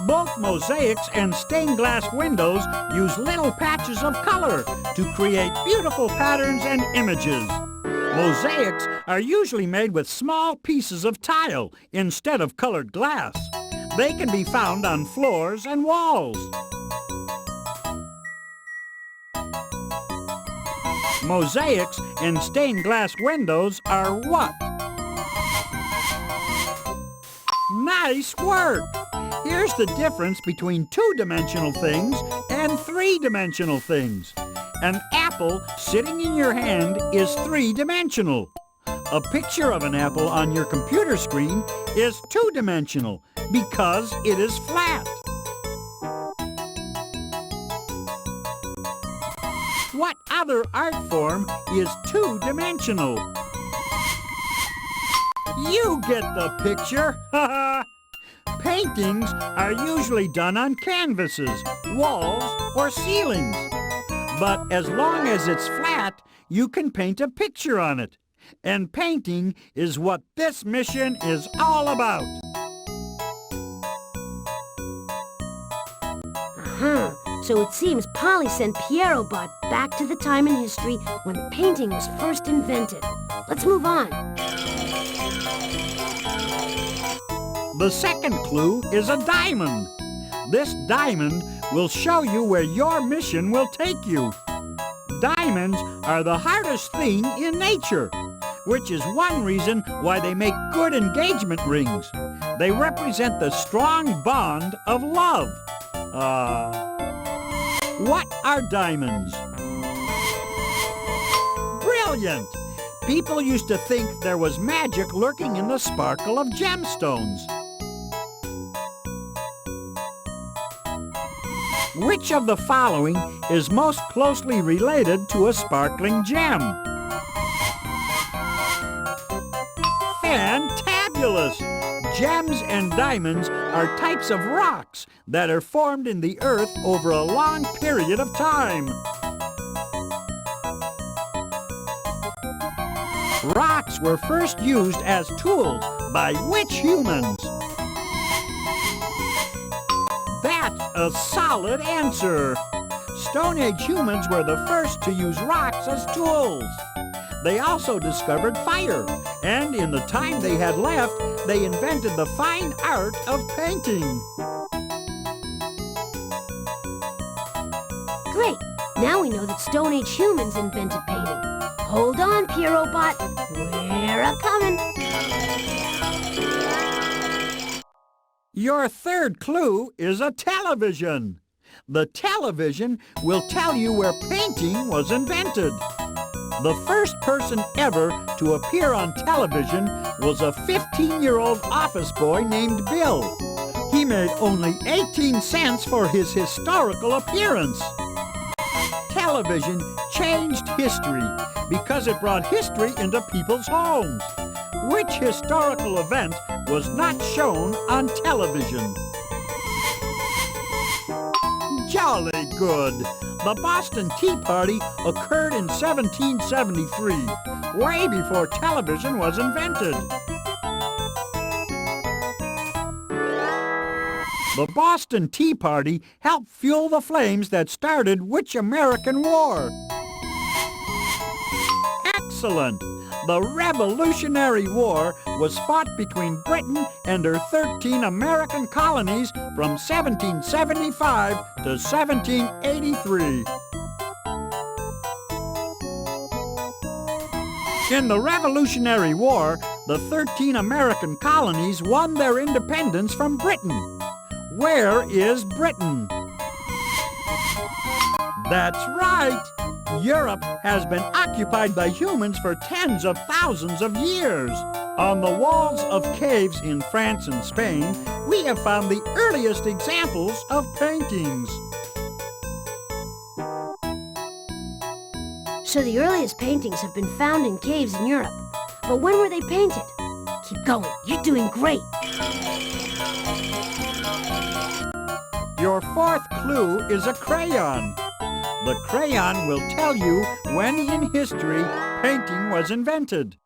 Both mosaics and stained glass windows use little patches of color to create beautiful patterns and images. Mosaics are usually made with small pieces of tile instead of colored glass. They can be found on floors and walls. Mosaics and stained glass windows are what? Nice work! Here's the difference between two-dimensional things and three-dimensional things. An apple sitting in your hand is three-dimensional. A picture of an apple on your computer screen is two-dimensional because it is flat. What other art form is two-dimensional? You get the picture! Paintings are usually done on canvases, walls, or ceilings. But as long as it's flat, you can paint a picture on it. And painting is what this mission is all about. So it seems Polly sent Pierrot back to the time in history when painting was first invented. Let's move on. The second clue is a diamond. This diamond will show you where your mission will take you. Diamonds are the hardest thing in nature. which is one reason why they make good engagement rings. They represent the strong bond of love. What are diamonds? Brilliant! People used to think there was magic lurking in the sparkle of gemstones. Which of the following is most closely related to a sparkling gem? Fantabulous! Gems and diamonds are types of rocks that are formed in the earth over a long period of time. Rocks were first used as tools by which humans? That's a solid answer. Stone Age humans were the first to use rocks as tools. They also discovered fire, and in the time they had left, they invented the fine art of painting. Great! Now we know that Stone Age humans invented painting. Hold on, Pierrot-bot. We're a-comin'. Your third clue is a television. The television will tell you where painting was invented. The first person ever to appear on television was a 15-year-old office boy named Bill. He made only 18 cents for his historical appearance. Television changed history because it brought history into people's homes. Which historical event was not shown on television? Jolly good! The Boston Tea Party occurred in 1773, way before television was invented. The Boston Tea Party helped fuel the flames that started which American war? Excellent! The Revolutionary War was fought between Britain and her 13 American colonies from 1775 to 1783. In the Revolutionary War, the 13 American colonies won their independence from Britain. Where is Britain? That's right! Europe has been occupied by humans for tens of thousands of years. On the walls of caves in France and Spain, we have found the earliest examples of paintings. So the earliest paintings have been found in caves in Europe. But when were they painted? Keep going. You're doing great. Your fourth clue is a crayon. The crayon will tell you when in history painting was invented.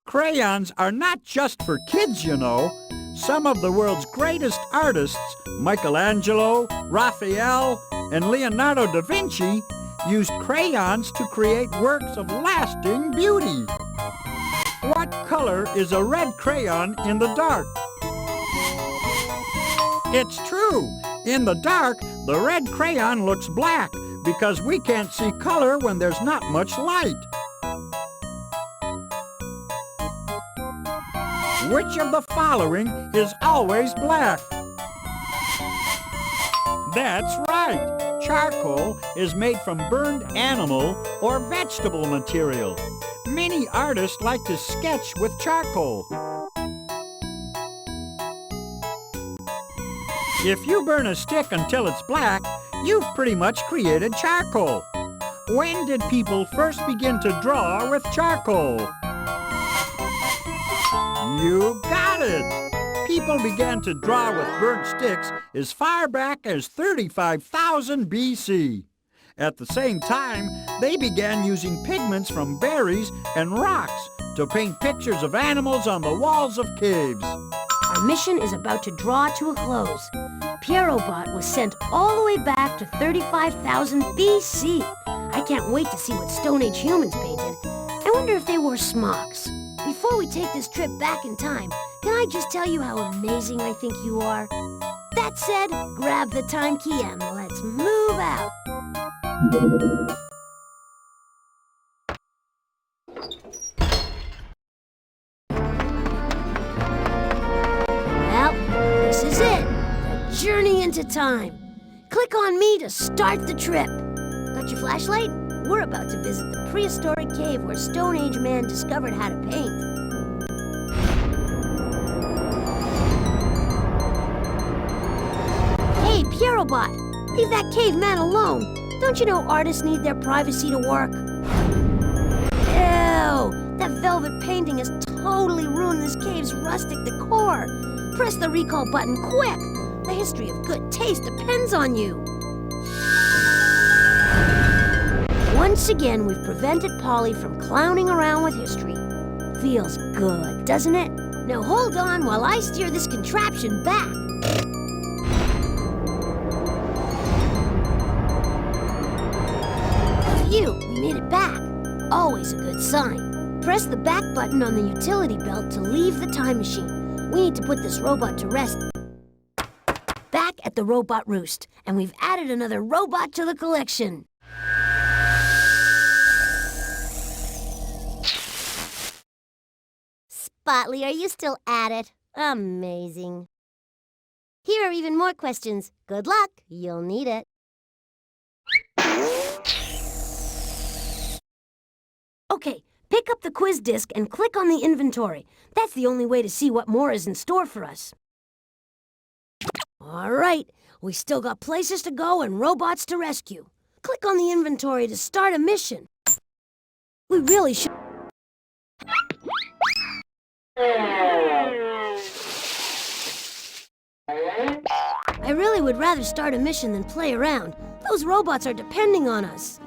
Crayons are not just for kids, you know. Some of the world's greatest artists, Michelangelo, Raphael, and Leonardo da Vinci, used crayons to create works of lasting beauty. What color is a red crayon in the dark? It's true. In the dark, the red crayon looks black because we can't see color when there's not much light. Which of the following is always black? That's right! Charcoal is made from burned animal or vegetable material. Many artists like to sketch with charcoal. If you burn a stick until it's black, you've pretty much created charcoal. When did people first begin to draw with charcoal? You got it! People began to draw with burnt sticks as far back as 35,000 BC. At the same time, they began using pigments from berries and rocks to paint pictures of animals on the walls of caves. Our mission is about to draw to a close. Pierrot-bot was sent all the way back to 35,000 BC. I can't wait to see what Stone Age humans painted. I wonder if they wore smocks. Before we take this trip back in time, can I just tell you how amazing I think you are? That said, grab the time key and let's move out. is it. The journey into time. Click on me to start the trip. Got your flashlight? We're about to visit the prehistoric cave where Stone Age man discovered how to paint. Hey, Pierrobot! Leave that caveman alone! Don't you know artists need their privacy to work? Ew! That velvet painting has totally ruined this cave's rustic decor! Press the recall button quick! The history of good taste depends on you! Once again, we've prevented Polly from clowning around with history. Feels good, doesn't it? Now hold on while I steer this contraption back. Phew, we made it back. Always a good sign. Press the back button on the utility belt to leave the time machine. We need to put this robot to rest back at the robot roost, and we've added another robot to the collection. Spotley, are you still at it? Amazing. Here are even more questions. Good luck. You'll need it. Okay, pick up the quiz disc and click on the inventory. That's the only way to see what more is in store for us. All right, we still got places to go and robots to rescue. Click on the inventory to start a mission. We really should... I really would rather start a mission than play around. Those robots are depending on us.